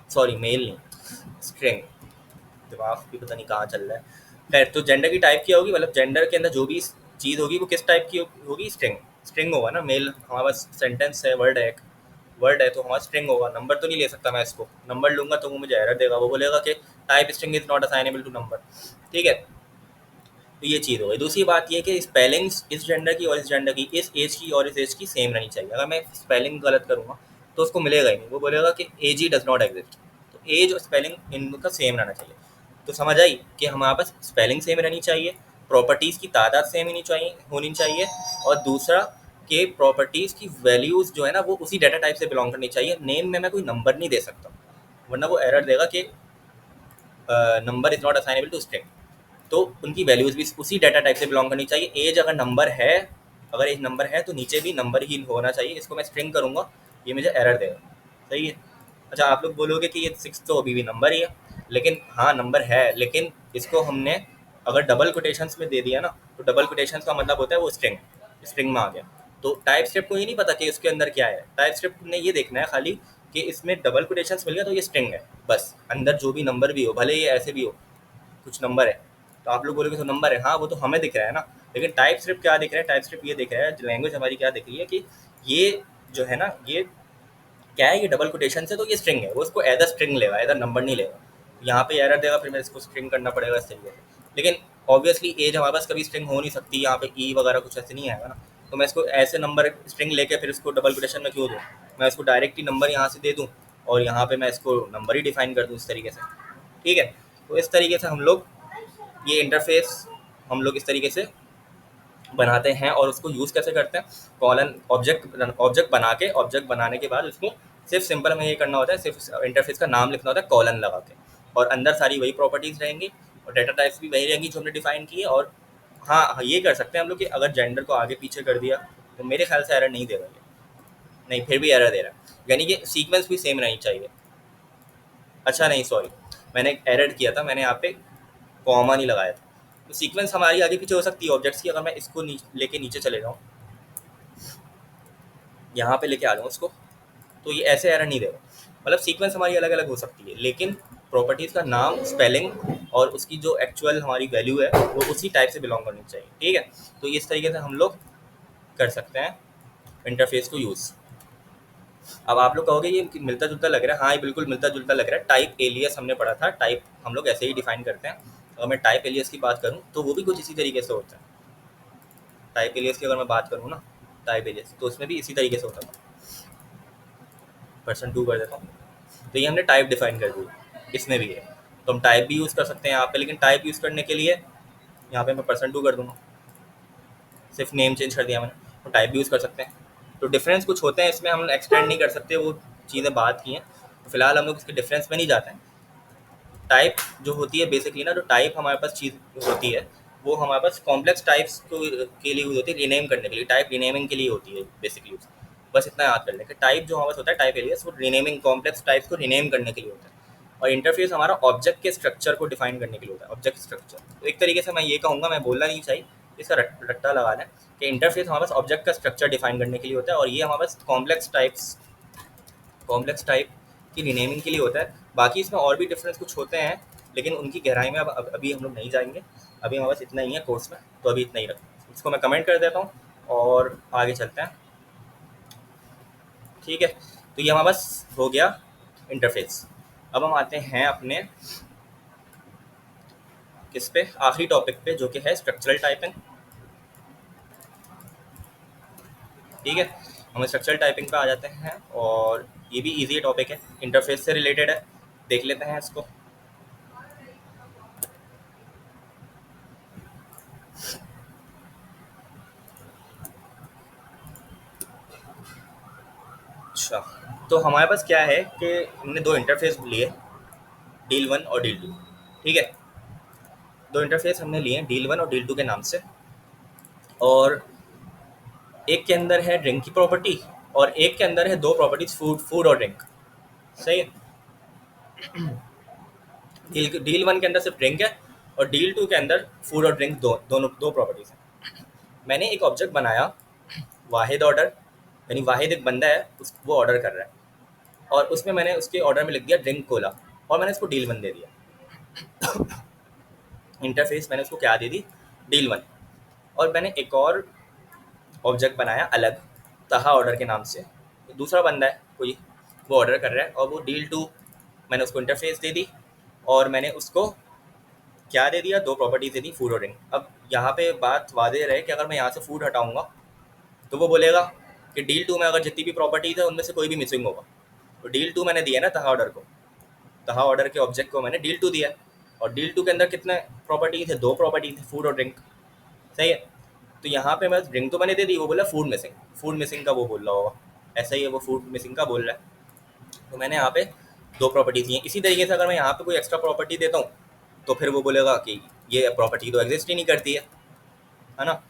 सॉरी मेल नहीं, स्ट्रिंग। दिमाग भी पता नहीं कहाँ चल रहा है। खैर, तो जेंडर की टाइप क्या होगी? मतलब जेंडर के अंदर जो भी चीज़ होगी वो किस टाइप की होगी? स्ट्रिंग। स्ट्रिंग होगा ना। मेल हमारे पास सेंटेंस है, वर्ड है, एक वर्ड है, तो हमारा स्ट्रिंग होगा। नंबर तो नहीं ले सकता मैं इसको, नंबर लूँगा तो वो मुझे एरर देगा। वो बोलेगा कि type string is not assignable to number. ठीक है, तो ये चीज़ हो गई। दूसरी बात ये कि स्पेलिंग्स इस जेंडर की और इस जेंडर की, इस एज की और इस एज की सेम रहनी चाहिए। अगर मैं स्पेलिंग गलत करूँगा तो उसको मिलेगा ही नहीं। वो बोलेगा कि एज ही डज नॉट एग्जिस्ट। तो एज और स्पेलिंग इनका सेम रहना चाहिए। तो समझ आई कि हमारे पास स्पेलिंग सेम रहनी चाहिए, प्रॉपर्टीज़ की तादाद सेम होनी चाहिए, और दूसरा कि प्रॉपर्टीज़ की वैल्यूज़ जो है ना वो उसी डाटा टाइप से बिलोंग करनी चाहिए। नेम में मैं कोई नंबर नहीं दे सकता, वरना वो एरर देगा कि number is not assignable to string. तो उनकी वैल्यूज़ भी उसी डाटा टाइप से बिलोंग करनी चाहिए। एज अगर नंबर है, अगर एज नंबर है तो नीचे भी नंबर ही होना चाहिए। इसको मैं स्ट्रिंग करूँगा, ये मुझे एरर देगा। सही है। अच्छा, आप लोग बोलोगे कि ये 6 तो अभी भी नंबर ही है, लेकिन हाँ नंबर है, लेकिन इसको हमने अगर डबल कोटेशंस में दे दिया ना, तो डबल कोटेशंस का मतलब होता है वो स्ट्रिंग, स्ट्रिंग में आ गया। तो टाइप स्क्रिप्ट को ये नहीं पता कि उसके अंदर क्या है। टाइप स्क्रिप्ट ने ये देखना है खाली कि इसमें डबल कोटेशंस मिल गया तो ये स्ट्रिंग है, बस। अंदर जो भी नंबर भी हो, भले ये ऐसे भी हो कुछ नंबर है, तो आप लोग बोलोगे तो नंबर है, हाँ वो तो हमें दिख रहा है ना। लेकिन टाइप स्क्रिप्ट क्या दिख रहा है? टाइप स्क्रिप्ट ये दिख रहा है, लैंग्वेज हमारी क्या दिख रही है कि ये जो है ना, ये क्या है, ये डबल कोटेशन से, तो ये स्ट्रिंग है। वो इसको एज अ स्ट्रिंग लेगा, एज अ नंबर नहीं लेगा। यहाँ पे एरर देगा, फिर मैं इसको स्ट्रिंग करना पड़ेगा इस तरीके से। लेकिन ऑब्वियसली एज हमारे पास कभी स्ट्रिंग हो नहीं सकती, यहाँ पे ई वगैरह कुछ ऐसे नहीं आएगा ना। तो मैं इसको ऐसे नंबर स्ट्रिंग लेके फिर इसको डबल कोटेशन में क्यों दूँ? मैं इसको डायरेक्ट ही नंबर यहाँ से दे दूँ, और यहाँ पे मैं इसको नंबर ही डिफाइन कर दूँ इस तरीके से। ठीक है, तो इस तरीके से हम लोग ये इंटरफेस हम लोग इस तरीके से बनाते हैं। और उसको यूज़ कैसे करते हैं? कॉलन ऑब्जेक्ट बना के, ऑब्जेक्ट बनाने के बाद उसको सिर्फ सिंपल हमें ये करना होता है, सिर्फ इंटरफेस का नाम लिखना होता है कॉलन लगा के, और अंदर सारी वही प्रॉपर्टीज़ रहेंगी और डाटा टाइप्स भी वही रहेंगी जो हमने डिफाइन की है। और हाँ, ये कर सकते हैं हम लोग कि अगर जेंडर को आगे पीछे कर दिया तो मेरे ख्याल से एरर नहीं देगा ये। नहीं, फिर भी एरर दे रहा है, यानी कि सीक्वेंस भी सेम रहनी चाहिए। अच्छा नहीं, सॉरी, मैंने एक एरर किया था, मैंने यहाँ पे कॉमा नहीं लगाया था। तो सीक्वेंस हमारी आगे पीछे हो सकती है ऑब्जेक्ट्स की। अगर मैं इसको लेके नीचे चले जाऊँ, यहाँ पे लेके आ जाऊँ उसको, तो ये ऐसे एरर नहीं देगा। मतलब सीक्वेंस हमारी अलग अलग हो सकती है, लेकिन प्रॉपर्टीज़ का नाम, स्पेलिंग और उसकी जो एक्चुअल हमारी वैल्यू है वो उसी टाइप से बिलोंग करनी चाहिए। ठीक है, तो इस तरीके से हम लोग कर सकते हैं इंटरफेस को यूज़। अब आप लोग कहोगे ये मिलता जुलता लग रहा है। हाँ, ये बिल्कुल मिलता जुलता लग रहा है। टाइप एलियस हमने पढ़ा था, टाइप हम लोग ऐसे ही डिफाइन करते हैं। अगर मैं टाइप एलियस की बात करूँ तो वो भी कुछ इसी तरीके से होता है। टाइप एलियस की अगर मैं बात करूँ ना, टाइप एलियस तो उसमें भी इसी तरीके से होता था। पर्सन 2 कर देता हूँ। तो ये हमने टाइप डिफाइन कर दी, इसमें भी है। तो हम टाइप भी यूज़ कर सकते हैं यहाँ पे, लेकिन टाइप यूज़ करने के लिए यहाँ पे मैं पर्सन 2 कर दूँगा, सिर्फ नेम चेंज कर दिया मैंने। तो टाइप भी यूज़ कर सकते हैं। तो डिफरेंस कुछ होते हैं इसमें, हम एक्सटेंड नहीं कर सकते, वो चीज़ें बात की हैं। तो फिलहाल हम लोग इसके डिफरेंस में नहीं जाते हैं। टाइप जो होती है बेसिकली ना, जो टाइप हमारे पास चीज़ होती है वो हमारे पास कॉम्प्लेक्स टाइप्स को के लिए यूज़ होती है, रीनेम करने के लिए। टाइप रीनेमिंग के लिए होती है बेसिकली यूज़। बस इतना याद कर लें कि टाइप जो हमारे पास होता है, टाइप एलियस, वो रीनेमिंग, कॉम्प्लेक्स टाइप्स को रीनेम करने के लिए होता है। और इंटरफेस हमारा ऑब्जेक्ट के स्ट्रक्चर को डिफाइन करने के लिए होता है, ऑब्जेक्ट स्ट्रक्चर। तो एक तरीके से मैं ये कहूँगा, मैं बोलना नहीं चाहिए, इसका रट्टा लगा लें कि इंटरफेस हमारे पास ऑब्जेक्ट का स्ट्रक्चर डिफाइन करने के लिए होता है, और ये हमारे पास कॉम्प्लेक्स टाइप की रीनेमिंग के लिए होता है। बाकी इसमें और भी डिफरेंस कुछ होते हैं, लेकिन उनकी गहराई में अभी हम लोग नहीं जाएंगे। अभी हमारे पास इतना ही है कोर्स में, तो अभी इतना ही रखते हैं। इसको मैं कमेंट कर देता हूँ और आगे चलते हैं। ठीक है, तो ये हमारे पास हो गया इंटरफेस। अब हम आते हैं अपने किस पे, आखिरी टॉपिक पे, जो कि है स्ट्रक्चरल टाइपिंग। ठीक है, हम स्ट्रक्चरल टाइपिंग पे आ जाते हैं, और ये भी इजी टॉपिक है, इंटरफेस से रिलेटेड है। देख लेते हैं इसको। अच्छा, तो हमारे पास क्या है कि हमने दो इंटरफेस लिए, डील 1 और डील 2। ठीक है, दो इंटरफेस हमने लिए डील 1 और डील 2 के नाम से, और एक के अंदर है ड्रिंक की प्रॉपर्टी, और एक के अंदर है दो प्रॉपर्टीज, फूड फूड और ड्रिंक। सही है। डील 1 के अंदर सिर्फ ड्रिंक है, और डील 2 के अंदर फूड और ड्रिंक दोनों दो प्रॉपर्टीज हैं। मैंने एक ऑब्जेक्ट बनाया, वाहिद ऑर्डर, यानी वाहिद एक बंदा है, वो ऑर्डर कर रहा है, और उसमें मैंने उसके ऑर्डर में लिख दिया ड्रिंक कोला, और मैंने उसको डील 1 दे दिया। इंटरफेस मैंने उसको क्या दे दी, डील 1। और मैंने एक और ऑब्जेक्ट बनाया अलग, तहा ऑर्डर के नाम से। दूसरा बंदा है कोई, वो ऑर्डर कर रहा है, और वो डील 2, मैंने उसको इंटरफेस दे दी, और मैंने उसको क्या दे दिया, दो प्रॉपर्टीज दे दी, फूड और ड्रिंक। अब यहाँ पे बात वादे रहे कि अगर मैं यहाँ से फूड हटाऊंगा तो वो बोलेगा कि डील 2 में अगर जितनी भी प्रॉपर्टीज है उनमें से कोई भी मिसिंग होगा। तो डील 2 मैंने दिया ना तहा ऑर्डर को, तहा ऑर्डर के ऑब्जेक्ट को मैंने डील 2 दिया, और डील 2 के अंदर कितने प्रॉपर्टीज है, दो प्रॉपर्टीज है, फूड और ड्रिंक। सही है। तो यहाँ पे मैं ड्रिंक तो मैंने दे दी, वो बोला फूड मिसिंग, फूड मिसिंग का वो बोल रहा होगा, ऐसा ही है, वो फूड मिसिंग का बोल रहा है। तो मैंने यहाँ पे दो प्रॉपर्टीज दी हैं। इसी तरीके से अगर मैं यहाँ पे कोई एक्स्ट्रा प्रॉपर्टी देता हूँ तो फिर वो बोलेगा कि ये प्रॉपर्टी तो एग्जिस्ट ही नहीं करती है ना।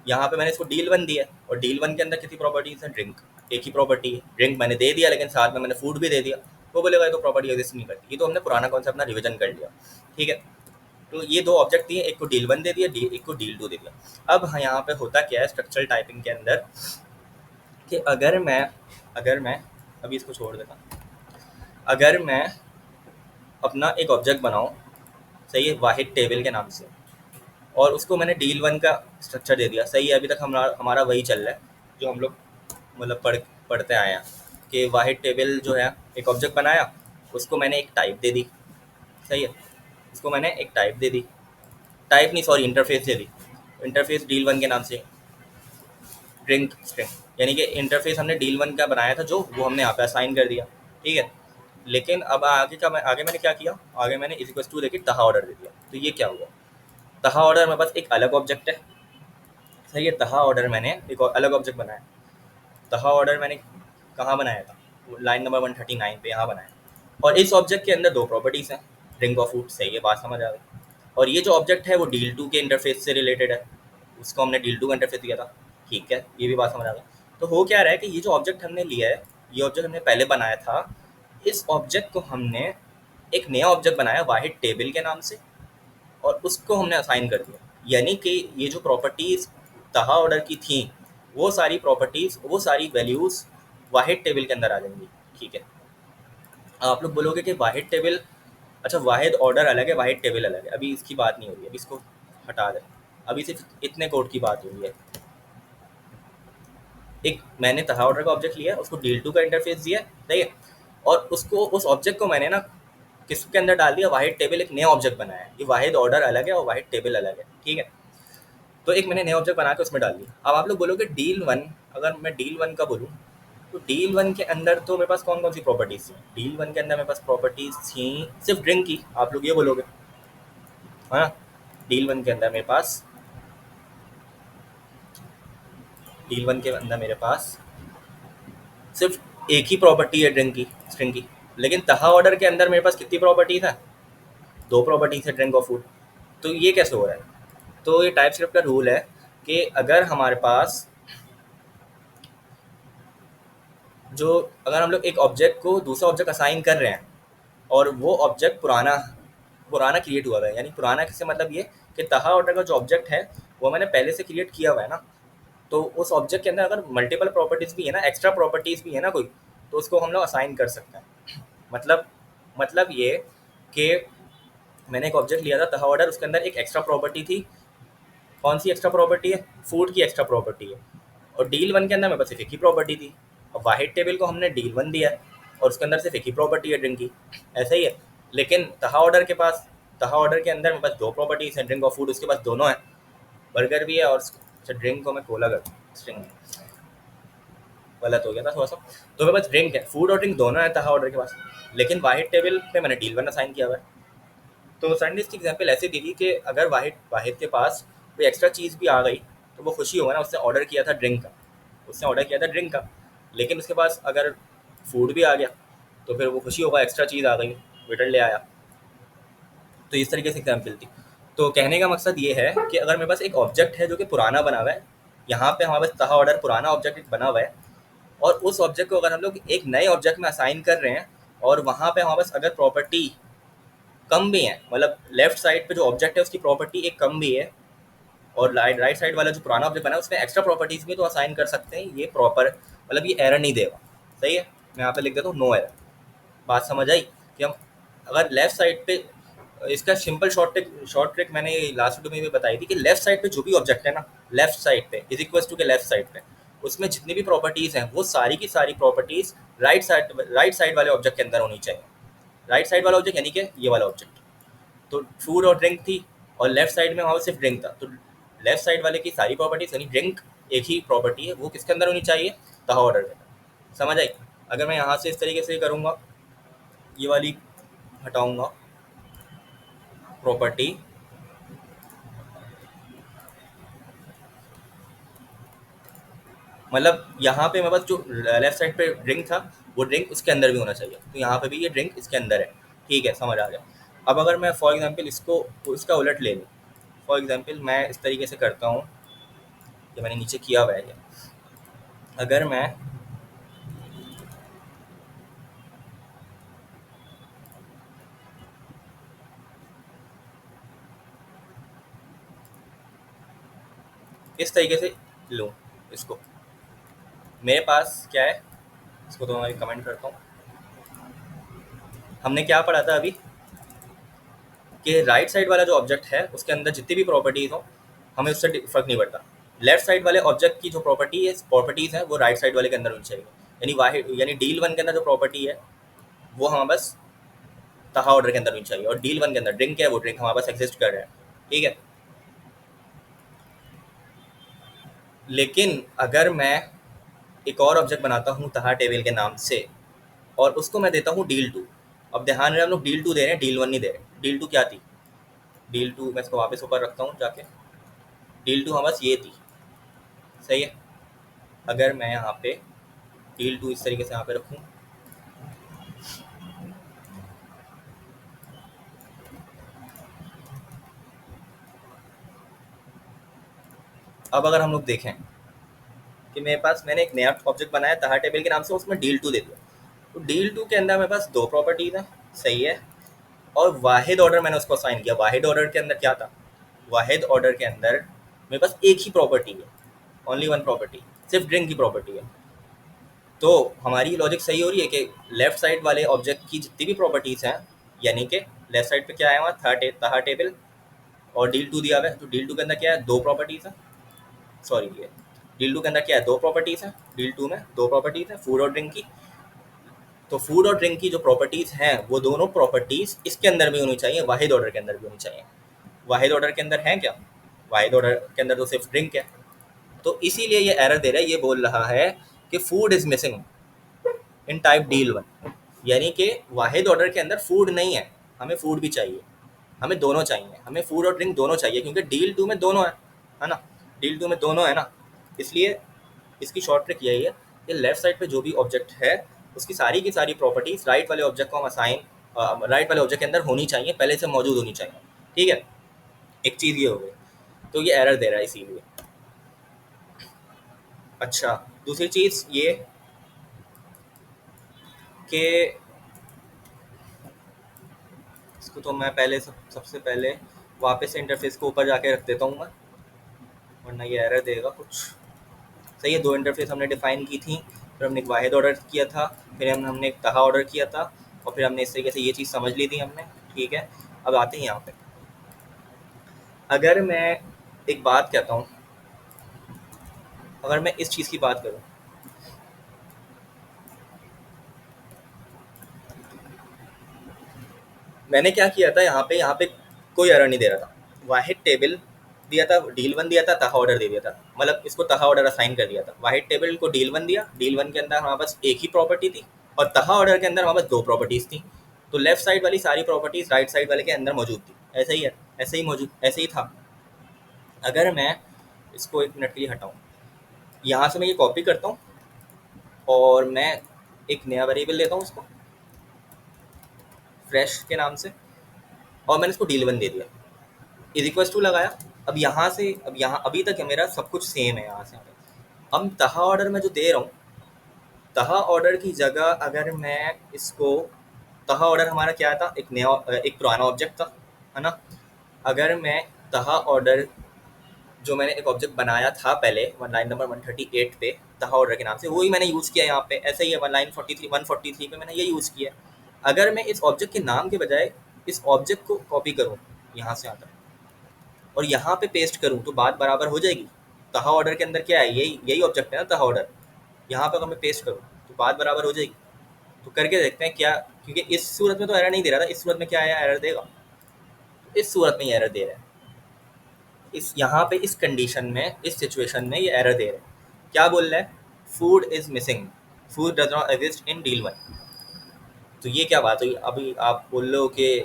यहाँ पे मैंने इसको डील 1 दिया, और डील 1 के अंदर कितनी प्रॉपर्टीज है, ड्रिंक, एक ही प्रॉपर्टी है। ड्रिंक मैंने दे दिया, लेकिन साथ में मैंने फूड भी दे दिया, वो बोलेगा ये तो प्रॉपर्टी एग्जिस्ट नहीं करती। ये तो हमने पुराना कॉन्सेप्ट अपना रिविजन कर लिया। ठीक है, तो ये दो ऑब्जेक्ट दिए, एक को डील 1 दे दिया, एक को डील 2 दे दिया। अब यहाँ पे होता क्या है स्ट्रक्चरल टाइपिंग के अंदर, कि अगर मैं अभी इसको छोड़ देता, अगर मैं अपना एक ऑब्जेक्ट बनाऊँ, सही है, वाहिद टेबल के नाम से, और उसको मैंने डील 1 का स्ट्रक्चर दे दिया। सही है, अभी तक हमारा हमारा वही चल रहा है जो हम लोग मतलब पढ़ते आए हैं, कि वाहिद टेबल जो है, एक ऑब्जेक्ट बनाया, उसको मैंने एक टाइप दे दी। सही है, उसको मैंने एक टाइप दे दी, टाइप नहीं सॉरी, इंटरफेस दे दी। इंटरफेस डील 1 के नाम से, ड्रिंक स्ट्रिंग, यानी कि इंटरफेस हमने डील 1 का बनाया था जो, वो हमने यहाँ पे असाइन कर दिया। ठीक है, लेकिन अब आगे मैंने क्या किया, आगे मैंने इज इक्वल्स टू लेके तहा ऑर्डर दे दिया। तो ये क्या हुआ, तहा ऑर्डर मेरे पास एक अलग ऑब्जेक्ट है। सही है, तहा ऑर्डर मैंने एक और अलग ऑब्जेक्ट बनाया। तहा ऑर्डर मैंने कहाँ बनाया था, लाइन नंबर 139 पे यहाँ बनाया। और इस ऑब्जेक्ट के अंदर दो प्रॉपर्टीज़ हैं, ड्रिंक और फूड। सही है, बात समझ आ गई। और ये जो ऑब्जेक्ट है वो डील 2 के इंटरफेस से रिलेटेड है, उसको हमने डील 2 का इंटरफेस दिया था। ठीक है, ये भी बात समझ आ गई। तो हो क्या रहा है कि ये जो ऑब्जेक्ट हमने लिया है, ये ऑब्जेक्ट हमने पहले बनाया था, इस ऑब्जेक्ट को हमने एक नया ऑब्जेक्ट बनाया वाहिद टेबल के नाम से, और उसको हमने असाइन कर दिया। यानी कि ये जो प्रॉपर्टीज़ तहा ऑर्डर की थी, वो सारी प्रॉपर्टीज़, वो सारी वैल्यूज़ वाहिद टेबल के अंदर आ जाएंगी। ठीक है, आप लोग बोलोगे कि वाहिद टेबल, अच्छा, वाहिद ऑर्डर अलग है, वाहिद टेबल अलग है, अभी इसकी बात नहीं हो रही है, अभी इसको हटा दें। अभी सिर्फ इतने कोड की बात हो रही है। एक मैंने तहा ऑर्डर का ऑब्जेक्ट लिया, उसको डील टू का इंटरफेस दिया, सही है, और उसको उस ऑब्जेक्ट को मैंने ना किसके अंदर डाल दिया, वाहिद टेबल एक नया ऑब्जेक्ट बनाया है। ये वाहिद ऑर्डर अलग है और वाहिद टेबल अलग है, ठीक है। तो एक मैंने नया ऑब्जेक्ट बना के उसमें डाल दिया। अब आप लोग बोलोगे डील वन, अगर मैं डील वन का बोलूँ तो डील वन के अंदर तो मेरे पास कौन कौन सी प्रॉपर्टीज थी? डील वन के अंदर मेरे पास प्रॉपर्टीज थी सिर्फ ड्रिंक की, आप लोग ये बोलोगे, है ना। डील वन के अंदर मेरे पास डील वन के अंदर मेरे पास सिर्फ एक ही प्रॉपर्टी है ड्रिंक की, स्ट्रिंग की। लेकिन तहा ऑर्डर के अंदर मेरे पास कितनी प्रॉपर्टीज है? दो प्रॉपर्टीज है, ड्रिंक और फूड। तो ये कैसे हो रहा है? तो ये टाइप स्क्रिप्ट का रूल है कि अगर हमारे पास जो अगर हम लोग एक ऑब्जेक्ट को दूसरा ऑब्जेक्ट असाइन कर रहे हैं और वो ऑब्जेक्ट पुराना पुराना क्रिएट हुआ है, यानी पुराना किससे मतलब ये कि तहा ऑर्डर का जो ऑब्जेक्ट है वो मैंने पहले से क्रिएट किया हुआ है ना, तो उस ऑब्जेक्ट के अंदर अगर मल्टीपल प्रॉपर्टीज भी है ना, एक्स्ट्रा प्रॉपर्टीज भी है ना कोई, तो उसको हम लोग असाइन कर सकते हैं। मतलब मतलब ये कि मैंने एक ऑब्जेक्ट लिया था तहा ऑर्डर, उसके अंदर एक एक्स्ट्रा प्रॉपर्टी थी। कौन सी एक्स्ट्रा प्रॉपर्टी है? फूड की एक्स्ट्रा प्रॉपर्टी है। और डील वन के अंदर मेरे पास सिर्फ एक ही प्रॉपर्टी थी। और वाहिद टेबल को हमने डील वन दिया है और उसके अंदर सिर्फ एक ही प्रॉपर्टी है, ड्रिंक की। ऐसा ही है। लेकिन तहा ऑर्डर के अंदर मेरे पास दो प्रॉपर्टीज हैं, ड्रिंक और फूड, उसके पास दोनों है, बर्गर भी है और अच्छा ड्रिंक को मैं कोला कर स्ट्रिंग गलत हो गया था थोड़ा सा। तो मेरे पास ड्रिंक है, फूड और ड्रिंक दोनों है तहा ऑर्डर के पास। लेकिन वाहिद टेबल पे मैंने डील वन असाइन किया हुआ है। तो सर ने इसकी एग्जाम्पल ऐसे दी थी कि अगर वाहिद वाहिद के पास कोई एक्स्ट्रा चीज़ भी आ गई तो वो खुशी होगा ना, उसने ऑर्डर किया था ड्रिंक का, उसने ऑर्डर किया था ड्रिंक का, लेकिन उसके पास अगर फूड भी आ गया तो फिर वो खुशी होगा, एक्स्ट्रा चीज़ आ गई, वेटर ले आया। तो इस तरीके से एग्जाम्पल थी। तो कहने का मकसद ये है कि अगर मेरे पास एक ऑब्जेक्ट है जो कि पुराना बना हुआ है, यहाँ पे हमारे पास तहा ऑर्डर पुराना ऑब्जेक्ट बना हुआ है, और उस ऑब्जेक्ट को अगर हम लोग एक नए ऑब्जेक्ट में असाइन कर रहे हैं और वहाँ पे हमारे पास अगर प्रॉपर्टी कम भी है, मतलब लेफ्ट साइड पे जो ऑब्जेक्ट है उसकी प्रॉपर्टी एक कम भी है, और राइट साइड वाला जो पुराना ऑब्जेक्ट बना है उसमें एक्स्ट्रा प्रॉपर्टीज भी तो असाइन कर सकते हैं, ये प्रॉपर मतलब ये एरर नहीं देगा। सही है, मैं यहाँ पे लिख देता हूँ नो एरर। बात समझ आई कि हम अगर लेफ्ट साइड पे इसका सिंपल शॉर्ट ट्रिक मैंने लास्ट वीडियो में भी बताई थी कि लेफ्ट साइड पे जो भी ऑब्जेक्ट है ना, लेफ्ट साइड पे इज इक्वल टू के लेफ्ट साइड पे उसमें जितनी भी प्रॉपर्टीज हैं वो सारी की सारी प्रॉपर्टीज राइट साइड वाले ऑब्जेक्ट के अंदर होनी चाहिए। राइट साइड वाला ऑब्जेक्ट यानी कि ये वाला ऑब्जेक्ट। तो फूड और ड्रिंक थी और लेफ्ट साइड में वहाँ सिर्फ ड्रिंक था, तो लेफ्ट साइड वाले की सारी प्रॉपर्टीज यानी ड्रिंक एक ही प्रॉपर्टी है, वो किसके अंदर होनी चाहिए? तहा ऑर्डर के अंदर। समझ आई? अगर मैं यहाँ से इस तरीके से करूँगा, ये वाली हटाऊँगा प्रॉपर्टी, मतलब यहाँ पे मेरे पास जो लेफ्ट साइड पे ड्रिंक था वो ड्रिंक उसके अंदर भी होना चाहिए, तो यहाँ पे भी ये ड्रिंक इसके अंदर है। ठीक है, समझ आ गया। अब अगर मैं फॉर एग्जांपल इसको इसका उलट ले लूँ, फॉर एग्जांपल मैं इस तरीके से करता हूँ कि मैंने नीचे किया हुआ है ये। अगर मैं इस तरीके से लूँ इसको, मेरे पास क्या है, इसको तो मैं कमेंट करता हूँ। हमने क्या पढ़ा था अभी कि राइट साइड वाला जो ऑब्जेक्ट है उसके अंदर जितनी भी प्रॉपर्टीज हो हमें उससे फर्क नहीं पड़ता। लेफ्ट साइड वाले ऑब्जेक्ट की जो प्रॉपर्टीज है वो राइट साइड वाले के अंदर होनी चाहिए। यानी वाहिद यानी डील वन के अंदर जो प्रॉपर्टी है वो हमें बस तहा ऑर्डर के अंदर होनी चाहिए, और डील वन के अंदर ड्रिंक है वो ड्रिंक हमारे पास एग्जिस्ट कर रहा है। ठीक है। लेकिन अगर मैं एक और ऑब्जेक्ट बनाता हूँ तहा टेबल के नाम से और उसको मैं देता हूँ डील टू। अब ध्यान रहे हम लोग डील टू दे रहे हैं, डील वन नहीं दे रहे। डील टू क्या थी? डील टू मैं इसको वापस ऊपर रखता हूँ जाके, डील टू हमारे पास ये थी। सही है। अगर मैं यहाँ पे डील टू इस तरीके से यहाँ पे रखूँ, अब अगर हम लोग देखें कि मेरे पास मैंने एक नया ऑब्जेक्ट बनाया तहा टेबल के नाम से, उसमें डील टू दे दिया, तो डील टू के अंदर मेरे पास दो प्रॉपर्टीज हैं। सही है। और वाहिद ऑर्डर मैंने उसको असाइन किया। वाहिद ऑर्डर के अंदर क्या था? वाहिद ऑर्डर के अंदर मेरे पास एक ही प्रॉपर्टी है, ओनली वन प्रॉपर्टी, सिर्फ ड्रिंक की प्रॉपर्टी है। तो हमारी लॉजिक सही हो रही है कि लेफ्ट साइड वाले ऑब्जेक्ट की जितनी भी प्रॉपर्टीज हैं, यानी कि लेफ्ट साइड पे क्या है हमारा तहा टेबल, और डील टू दिया हुआ है। तो डील टू के अंदर क्या है, दो प्रॉपर्टीज है। सॉरी, ये डील टू के अंदर क्या है, दो प्रॉपर्टीज है। डील टू में दो प्रॉपर्टीज है, फूड और ड्रिंक की। तो फूड और ड्रिंक की जो प्रॉपर्टीज हैं वो दोनों प्रॉपर्टीज इसके अंदर भी होनी चाहिए, वाहिद ऑर्डर के अंदर भी होनी चाहिए। वाहिद ऑर्डर के अंदर है क्या, वाहिद ऑर्डर के अंदर तो सिर्फ ड्रिंक है। तो इसीलिए ये एरर दे रहा है, ये बोल रहा है कि food is missing in type deal one, यानी कि वाहिद ऑर्डर के अंदर फूड नहीं है, हमें फूड भी चाहिए, हमें दोनों चाहिए, हमें फूड और ड्रिंक दोनों चाहिए, क्योंकि डील टू में दोनों है ना, डील टू में दोनों है ना। इसलिए इसकी शॉर्ट ट्रिक यही है कि लेफ्ट साइड पे जो भी ऑब्जेक्ट है उसकी सारी की सारी प्रॉपर्टीज राइट वाले ऑब्जेक्ट को हम असाइन, राइट वाले ऑब्जेक्ट के अंदर होनी चाहिए, पहले से मौजूद होनी चाहिए। ठीक है, एक चीज़ ये हो गई। तो ये एरर दे रहा है इसीलिए। अच्छा, दूसरी चीज़ ये कि इसको तो मैं पहले सबसे पहले वापस से इंटरफेस को ऊपर जाके रख देता हूँ मैं, वरना ये एरर देगा कुछ। सही है, दो इंटरफेस हमने डिफाइन की थी, फिर हमने एक वाहिद ऑर्डर किया था, फिर हमने एक तहा ऑर्डर किया था, और फिर हमने इस तरीके से ये चीज़ समझ ली थी हमने। ठीक है, अब आते हैं यहाँ पे। अगर मैं एक बात कहता हूँ, अगर मैं इस चीज़ की बात करूँ, मैंने क्या किया था यहाँ पे कोई एरर नहीं दे रहा था, वाहिद टेबल दिया था, डील वन दिया था, तहा ऑर्डर दे दिया था, मतलब इसको तहा ऑर्डर असाइन कर दिया था। वाहिद टेबल को डील वन दिया, डील वन के अंदर हमारे पास एक ही प्रॉपर्टी थी, और तहा ऑर्डर के अंदर हमारे पास दो प्रॉपर्टीज थी। तो लेफ्ट साइड वाली सारी प्रॉपर्टीज राइट साइड वाले के अंदर मौजूद थी, ऐसे ही है, ऐसे ही मौजूद, ऐसे ही था। अगर मैं इसको एक मिनट के लिए हटाऊँ, यहाँ से मैं ये कॉपी करता हूँ और मैं एक नया वेरिएबल लेता हूँ उसको फ्रेश के नाम से, और मैंने इसको डील वन दे दिया, इज इक्वल टू लगाया। अब यहाँ से, अब यहाँ अभी तक मेरा सब कुछ सेम है यहाँ से। अब तहा ऑर्डर में जो दे रहा हूँ, तहा ऑर्डर की जगह अगर मैं इसको, तहा ऑर्डर हमारा क्या था, एक नया, एक पुराना ऑब्जेक्ट था, है ना। अगर मैं तहा ऑर्डर जो मैंने एक ऑब्जेक्ट बनाया था पहले वन लाइन नंबर 138 पे तहा ऑर्डर के नाम से, वही मैंने यूज़ किया यहाँ पे, ऐसे ही है वन लाइन 43 143 पे मैंने ये यूज़ किया। अगर मैं इस ऑब्जेक्ट के नाम के बजाय इस ऑब्जेक्ट को कॉपी करूँ यहाँ से आता और यहाँ पे पेस्ट करूँ तो बात बराबर हो जाएगी। तहा ऑर्डर के अंदर क्या है, यही यही ऑब्जेक्ट है ना तहा ऑर्डर, यहाँ पे अगर मैं पेस्ट करूँ तो बात बराबर हो जाएगी। तो करके देखते हैं क्या, क्योंकि इस सूरत में तो एरर नहीं दे रहा था, इस सूरत में क्या आया, एरर देगा। इस सूरत में ये एरर दे रहा है, इस यहाँ पे इस कंडीशन में, इस सिचुएशन में ये एरर दे रहा है। क्या बोल रहा है, food is missing, food does not exist in deal one. तो ये क्या बात हुई, अभी आप बोल लो कि,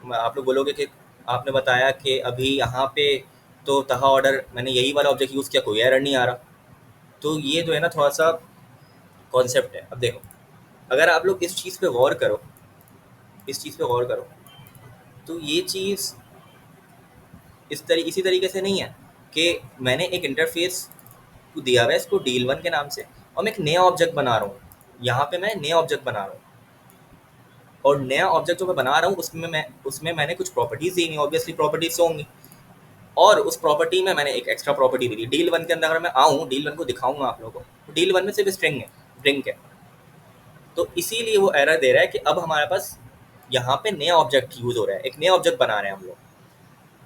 आप लोग बोलोगे कि आपने बताया कि अभी यहाँ पे तो तहा ऑर्डर मैंने यही वाला ऑब्जेक्ट यूज़ किया, कोई एरर नहीं आ रहा। तो ये जो है ना थोड़ा सा कॉन्सेप्ट है। अब देखो, अगर आप लोग इस चीज़ पे गौर करो, इस चीज़ पे गौर करो, तो ये चीज़ इसी तरीके से नहीं है कि मैंने एक इंटरफेस को दिया हुआ है इसको डील वन के नाम से, और मैं एक नया ऑब्जेक्ट बना रहा हूँ, यहाँ पे मैं नया ऑब्जेक्ट बना रहा हूँ, और नया ऑब्जेक्ट जो मैं बना रहा हूँ उसमें मैंने कुछ प्रॉपर्टीज दी नहीं, ऑब्वियसली प्रॉपर्टीज तो होंगी, और उस प्रॉपर्टी में मैंने एक एक्स्ट्रा प्रॉपर्टी दी थी डील वन के अंदर। अगर मैं आऊँ डील वन को दिखाऊंगा आप लोगों को, तो डील वन में सिर्फ स्ट्रिंग है, ड्रिंक है। तो इसीलिए वो एरर दे रहा है कि अब हमारे पास यहाँ पे नया ऑब्जेक्ट यूज हो रहा है, एक नया ऑब्जेक्ट बना रहे हैं हम लोग।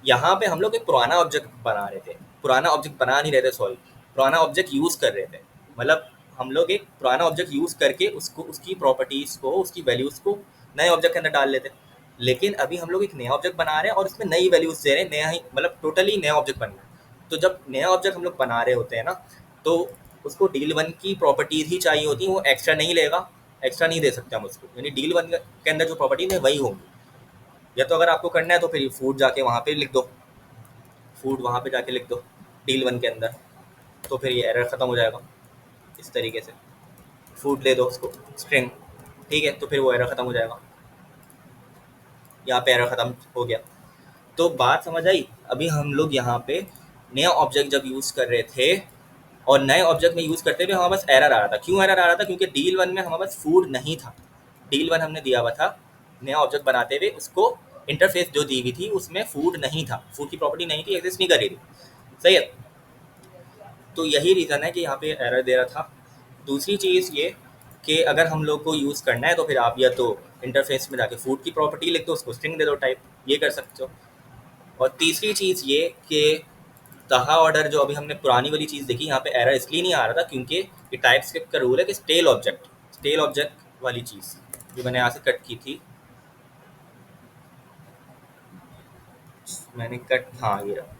यहाँ पे हम लोग एक पुराना ऑब्जेक्ट बना रहे थे, पुराना ऑब्जेक्ट बना नहीं रहे थे, सॉरी, पुराना ऑब्जेक्ट यूज कर रहे थे। मतलब हम लोग एक पुराना ऑब्जेक्ट यूज करके उसको, उसकी प्रॉपर्टीज को, उसकी वैल्यूज को नए ऑब्जेक्ट के अंदर डाल लेते। लेकिन अभी हम लोग एक नया ऑब्जेक्ट बना रहे हैं और उसमें नई वैल्यूज दे रहे हैं, नया ही मतलब टोटली नया ऑब्जेक्ट बन रहा है। तो जब नया ऑब्जेक्ट हम लोग बना रहे होते हैं ना, तो उसको डील वन की प्रॉपर्टीज ही चाहिए होती हैं, वो एक्स्ट्रा नहीं लेगा, एक्स्ट्रा नहीं दे सकते हम उसको, यानी डील वन के अंदर जो प्रॉपर्टीज है वही होंगी। या तो अगर आपको करना है तो फिर फूड जाके वहाँ पे लिख दो, फूड वहाँ पे जाके लिख दो डील वन के अंदर, तो फिर ये एरर ख़त्म हो जाएगा। इस तरीके से फूड ले दो उसको स्ट्रिंग, ठीक है, तो फिर वो एरर ख़त्म हो जाएगा। यहाँ पे एरर ख़त्म हो गया। तो बात समझ आई। अभी हम लोग यहाँ पे नया ऑब्जेक्ट जब यूज़ कर रहे थे और नए ऑब्जेक्ट में यूज़ करते हुए हमारे पास एरर आ रहा था। क्यों एरर आ रहा था, क्योंकि डील वन में हमारे पास फूड नहीं था। डील वन हमने दिया हुआ था नया ऑब्जेक्ट बनाते हुए, उसको इंटरफेस जो दी हुई थी उसमें फूड नहीं था, फूड की प्रॉपर्टी नहीं थी, एग्जिस्ट नहीं कर रही थी। सही है, तो यही रीज़न है कि यहाँ पे एरर दे रहा था। दूसरी चीज़ ये कि अगर हम लोग को यूज़ करना है तो फिर आप या तो इंटरफेस में जाके फूड की प्रॉपर्टी लिख दो, उसको स्ट्रिंग दे दो टाइप, ये कर सकते हो। और तीसरी चीज़ ये कि तहा ऑर्डर जो अभी हमने पुरानी वाली चीज़ देखी, यहाँ पे एरर इसलिए नहीं आ रहा था क्योंकि ये टाइप स्क्रिप्ट का रूल है कि स्टेल ऑब्जेक्ट वाली चीज़ जो मैंने यहाँ से कट की थी, मैंने कट, हाँ ये रहा।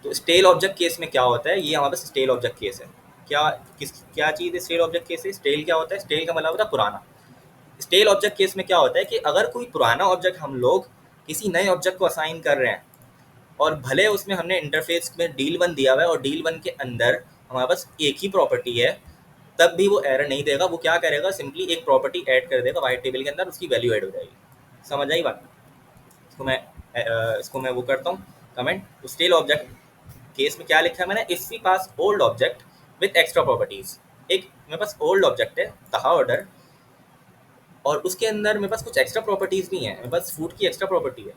तो स्टेल ऑब्जेक्ट केस में क्या होता है, ये हमारे पास स्टेल ऑब्जेक्ट केस है। क्या चीज़ है स्टेल ऑब्जेक्ट केस है? स्टेल क्या होता है? स्टेल का मतलब होता है पुराना। स्टेल ऑब्जेक्ट केस में क्या होता है कि अगर कोई पुराना ऑब्जेक्ट हम लोग किसी नए ऑब्जेक्ट को असाइन कर रहे हैं और भले उसमें हमने इंटरफेस में डील वन दिया हुआ है और डील वन के अंदर हमारे पास एक ही प्रॉपर्टी है, तब भी वो एरर नहीं देगा। वो क्या करेगा, सिंपली एक प्रॉपर्टी ऐड कर देगा वाइट टेबल के अंदर, उसकी वैल्यू ऐड हो जाएगी। समझ आई बात? इसको मैं वो करता हूँ कमेंट। स्टेल ऑब्जेक्ट केस में क्या लिखा है मैंने, if we pass old object with extra properties. एक मेरे पास ओल्ड ऑब्जेक्ट है तहा ऑर्डर, और उसके अंदर मेरे पास कुछ एक्स्ट्रा प्रॉपर्टीज भी हैं, मेरे पास फूड की एक्स्ट्रा प्रॉपर्टी है,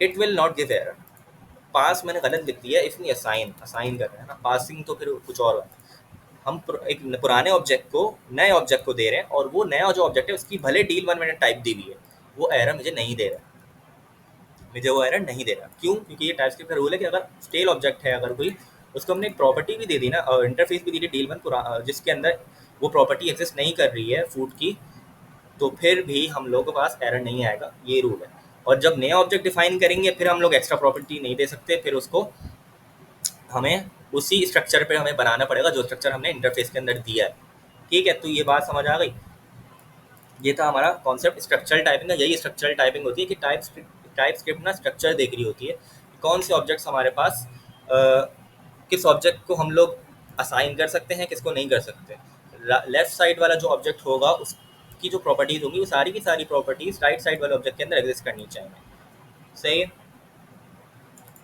it will not give error. पास मैंने गलत लिख दिया, इसमें असाइन असाइन कर रहे हैं ना, पासिंग तो फिर कुछ और है। हम एक पुराने ऑब्जेक्ट को नए ऑब्जेक्ट को दे रहे हैं, और वो नया जो ऑब्जेक्ट है उसकी भले डील वन मैंने टाइप दी हुई है, वो एरर मुझे नहीं दे रहा, मुझे वो एरर नहीं दे रहा। क्यों? क्योंकि ये टाइपस्क्रिप्ट का रूल है कि अगर स्टेल ऑब्जेक्ट है, अगर कोई, उसको हमने एक प्रॉपर्टी भी दे दी ना, और इंटरफेस भी दी थी डील वन जिसके अंदर वो प्रॉपर्टी एग्जिस्ट नहीं कर रही है फूड की, तो फिर भी हम लोगों के पास एरर नहीं आएगा, ये रूल है। और जब नया ऑब्जेक्ट डिफाइन करेंगे फिर हम लोग एक्स्ट्रा प्रॉपर्टी नहीं दे सकते, फिर उसको हमें उसी स्ट्रक्चर पे हमें बनाना पड़ेगा जो स्ट्रक्चर हमने इंटरफेस के अंदर दिया है। ठीक है, तो ये बात समझ आ गई। ये था हमारा कॉन्सेप्ट स्ट्रक्चरल टाइपिंग का। यही स्ट्रक्चरल टाइपिंग होती है कि टाइप स्क्रिप्ट ना स्ट्रक्चर देख रही होती है, कौन से ऑब्जेक्ट्स हमारे पास किस ऑब्जेक्ट को हम लोग असाइन कर सकते हैं, किसको नहीं कर सकते। लेफ्ट साइड वाला जो ऑब्जेक्ट होगा उसकी जो प्रॉपर्टीज होंगी वो सारी की सारी प्रॉपर्टीज राइट साइड वाले ऑब्जेक्ट के अंदर एग्जिस्ट करनी चाहिए। सही है।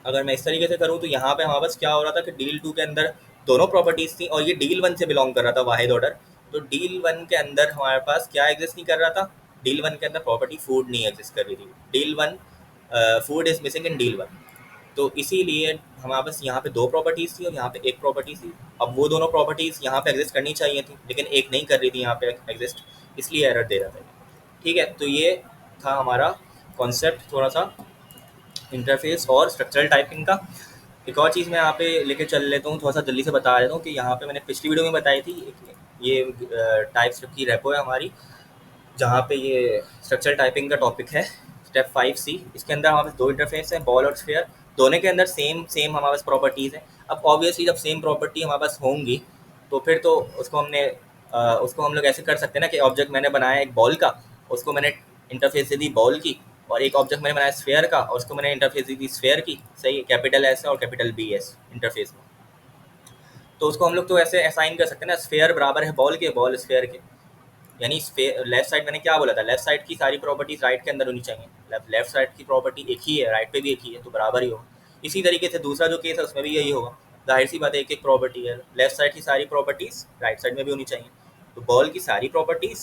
अगर मैं इस तरीके से करूँ तो यहाँ पे हमारे पास क्या हो रहा था कि डील टू के अंदर दोनों प्रॉपर्टीज थी, और ये डील वन से बिलोंग कर रहा था वाहिद ऑर्डर। तो डील वन के अंदर हमारे पास क्या एग्जिस्ट नहीं कर रहा था, डील वन के अंदर प्रॉपर्टी फूड नहीं एग्जिस्ट कर रही थी। Deal one food is missing in deal one. तो इसीलिए हमारे पास यहाँ पे दो प्रॉपर्टीज़ थी और यहाँ पे एक प्रॉपर्टी थी। अब वो दोनों प्रॉपर्टीज़ यहाँ पे एग्जिस्ट करनी चाहिए थी, लेकिन एक नहीं कर रही थी यहाँ पे एग्जिस्ट, इसलिए एरर दे रहा था। ठीक है, तो ये था हमारा कॉन्सेप्ट थोड़ा सा इंटरफेस और स्ट्रक्चरल टाइपिंग का। एक और चीज़ मैं यहाँ पे लेके चल लेता हूँ, थोड़ा सा जल्दी से बता देता हूँ कि यहाँ पे मैंने पिछली वीडियो में बताई थी, ये टाइप स्क्रिप्ट की रेपो है हमारी, जहाँ पे ये स्ट्रक्चरल टाइपिंग का टॉपिक है, स्टेप 5C। इसके अंदर हमारे पास दो इंटरफेस हैं, बॉल और स्फीयर। दोनों के अंदर सेम सेम हमारे पास प्रॉपर्टीज़ हैं। अब ऑब्वियसली जब सेम प्रॉपर्टी हमारे पास होंगी तो फिर तो उसको हम लोग ऐसे कर सकते हैं ना कि ऑब्जेक्ट मैंने बनाया एक बॉल का, उसको मैंने इंटरफेस दे दी बॉल की, और एक ऑब्जेक्ट मैंने बनाया स्फेयर का और उसको मैंने इंटरफेस दी थी स्फेयर की। सही है, कैपिटल एस और कैपिटल बी एस इंटरफेस में। तो उसको हम लोग तो ऐसे असाइन कर सकते हैं ना, स्फेयर बराबर है बॉल के, बॉल स्फेयर के। यानी लेफ्ट साइड मैंने क्या बोला था, लेफ्ट साइड की सारी प्रॉपर्टीज राइट के अंदर होनी चाहिए। लेफ्ट साइड की प्रॉपर्टी एक ही है, राइट पे भी एक ही है, तो बराबर ही होगा। इसी तरीके से दूसरा जो केस है उसमें भी यही होगा। जाहिर सी बात है, एक एक प्रॉपर्टी है, लेफ्ट साइड की सारी प्रॉपर्टीज राइट साइड में भी होनी चाहिए। तो बॉल की सारी प्रॉपर्टीज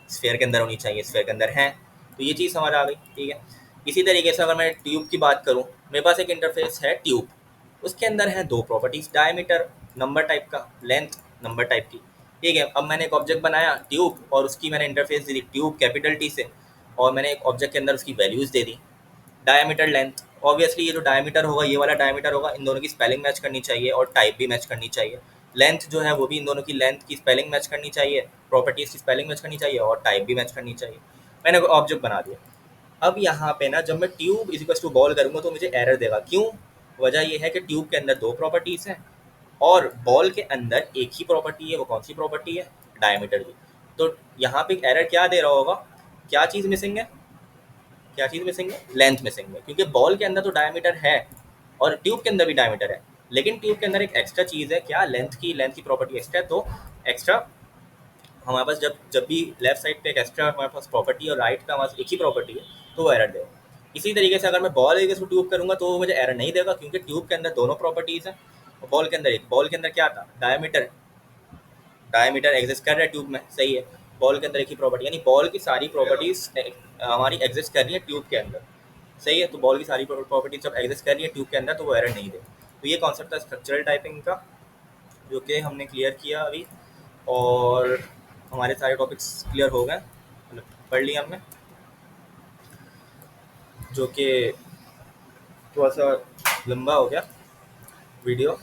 स्फेयर के अंदर होनी चाहिए, स्फेयर के अंदर हैं। तो ये चीज़ समझ आ गई। ठीक है, इसी तरीके से अगर मैं ट्यूब की बात करूँ, मेरे पास एक इंटरफेस है ट्यूब, उसके अंदर है दो प्रॉपर्टीज, डायमीटर नंबर टाइप का, लेंथ नंबर टाइप की। ठीक है, अब मैंने एक ऑब्जेक्ट बनाया ट्यूब और उसकी मैंने इंटरफेस दे दी ट्यूब कैपिटल टी से, और मैंने एक ऑब्जेक्ट के अंदर उसकी वैल्यूज़ दे दी डायमीटर लेंथ। ऑब्वियसली ये जो डायमीटर होगा, ये वाला डायमीटर होगा, इन दोनों की स्पेलिंग मैच करनी चाहिए और टाइप भी मैच करनी चाहिए। लेंथ जो है वो भी इन दोनों की लेंथ की स्पेलिंग मैच करनी चाहिए, प्रॉपर्टीज़ की स्पेलिंग मैच करनी चाहिए और टाइप भी मैच करनी चाहिए। मैंने ऑब्जेक्ट बना दिया। अब यहाँ पे ना जब मैं tube is equals to ball करूँगा तो मुझे एरर देगा। क्यों? वजह ये है कि ट्यूब के अंदर दो प्रॉपर्टीज़ हैं और बॉल के अंदर एक ही प्रॉपर्टी है। वो कौन सी प्रॉपर्टी है? डायमीटर की। तो यहाँ पे एरर क्या दे रहा होगा? क्या चीज़ मिसिंग है? क्या चीज़ मिसिंग है? लेंथ मिसिंग है, क्योंकि बॉल के अंदर तो डायमीटर है और ट्यूब के अंदर भी डायमीटर है, लेकिन ट्यूब के अंदर एक एक्स्ट्रा चीज़ है, क्या? लेंथ की प्रॉपर्टी एक्स्ट्रा है। तो एक्स्ट्रा हमारे पास जब जब भी लेफ्ट साइड पे एक एक्स्ट्रा हमारे पास प्रॉपर्टी और राइट पे हमारे पास एक ही प्रॉपर्टी है तो वो एरर देगा। इसी तरीके से अगर मैं बॉल एक ट्यूब करूँगा तो वो मुझे एरर नहीं देगा, क्योंकि ट्यूब के अंदर दोनों प्रॉपर्टीज़ हैं और बॉल के अंदर एक। बॉल के अंदर क्या था? डायमीटर। डायमीटर एग्जिस्ट कर रहा है ट्यूब में, सही है। बॉल के अंदर एक ही प्रॉपर्टी, यानी बॉल की सारी प्रॉपर्टीज़ हमारी एग्जिस्ट कर रही है ट्यूब के अंदर, सही है। तो बॉल की सारी प्रॉपर्टीज जब एग्जिस्ट कर रही है ट्यूब के अंदर तो वो एरर नहीं दे। तो ये कॉन्सेप्ट था स्ट्रक्चरल टाइपिंग का, जो कि हमने क्लियर किया अभी, और हमारे सारे टॉपिक्स क्लियर हो गए। पढ़ लिया हमने, जो कि थोड़ा सा लंबा हो गया वीडियो,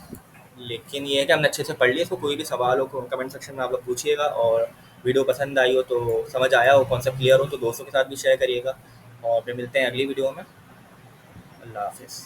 लेकिन ये है कि हमने अच्छे से पढ़ लिया इसको। कोई भी सवाल हो कमेंट सेक्शन में आप लोग पूछिएगा, और वीडियो पसंद आई हो तो, समझ आया हो, कॉन्सेप्ट क्लियर हो तो दोस्तों के साथ भी शेयर करिएगा। और फिर मिलते हैं अगली वीडियो में। अल्लाह हाफिज़।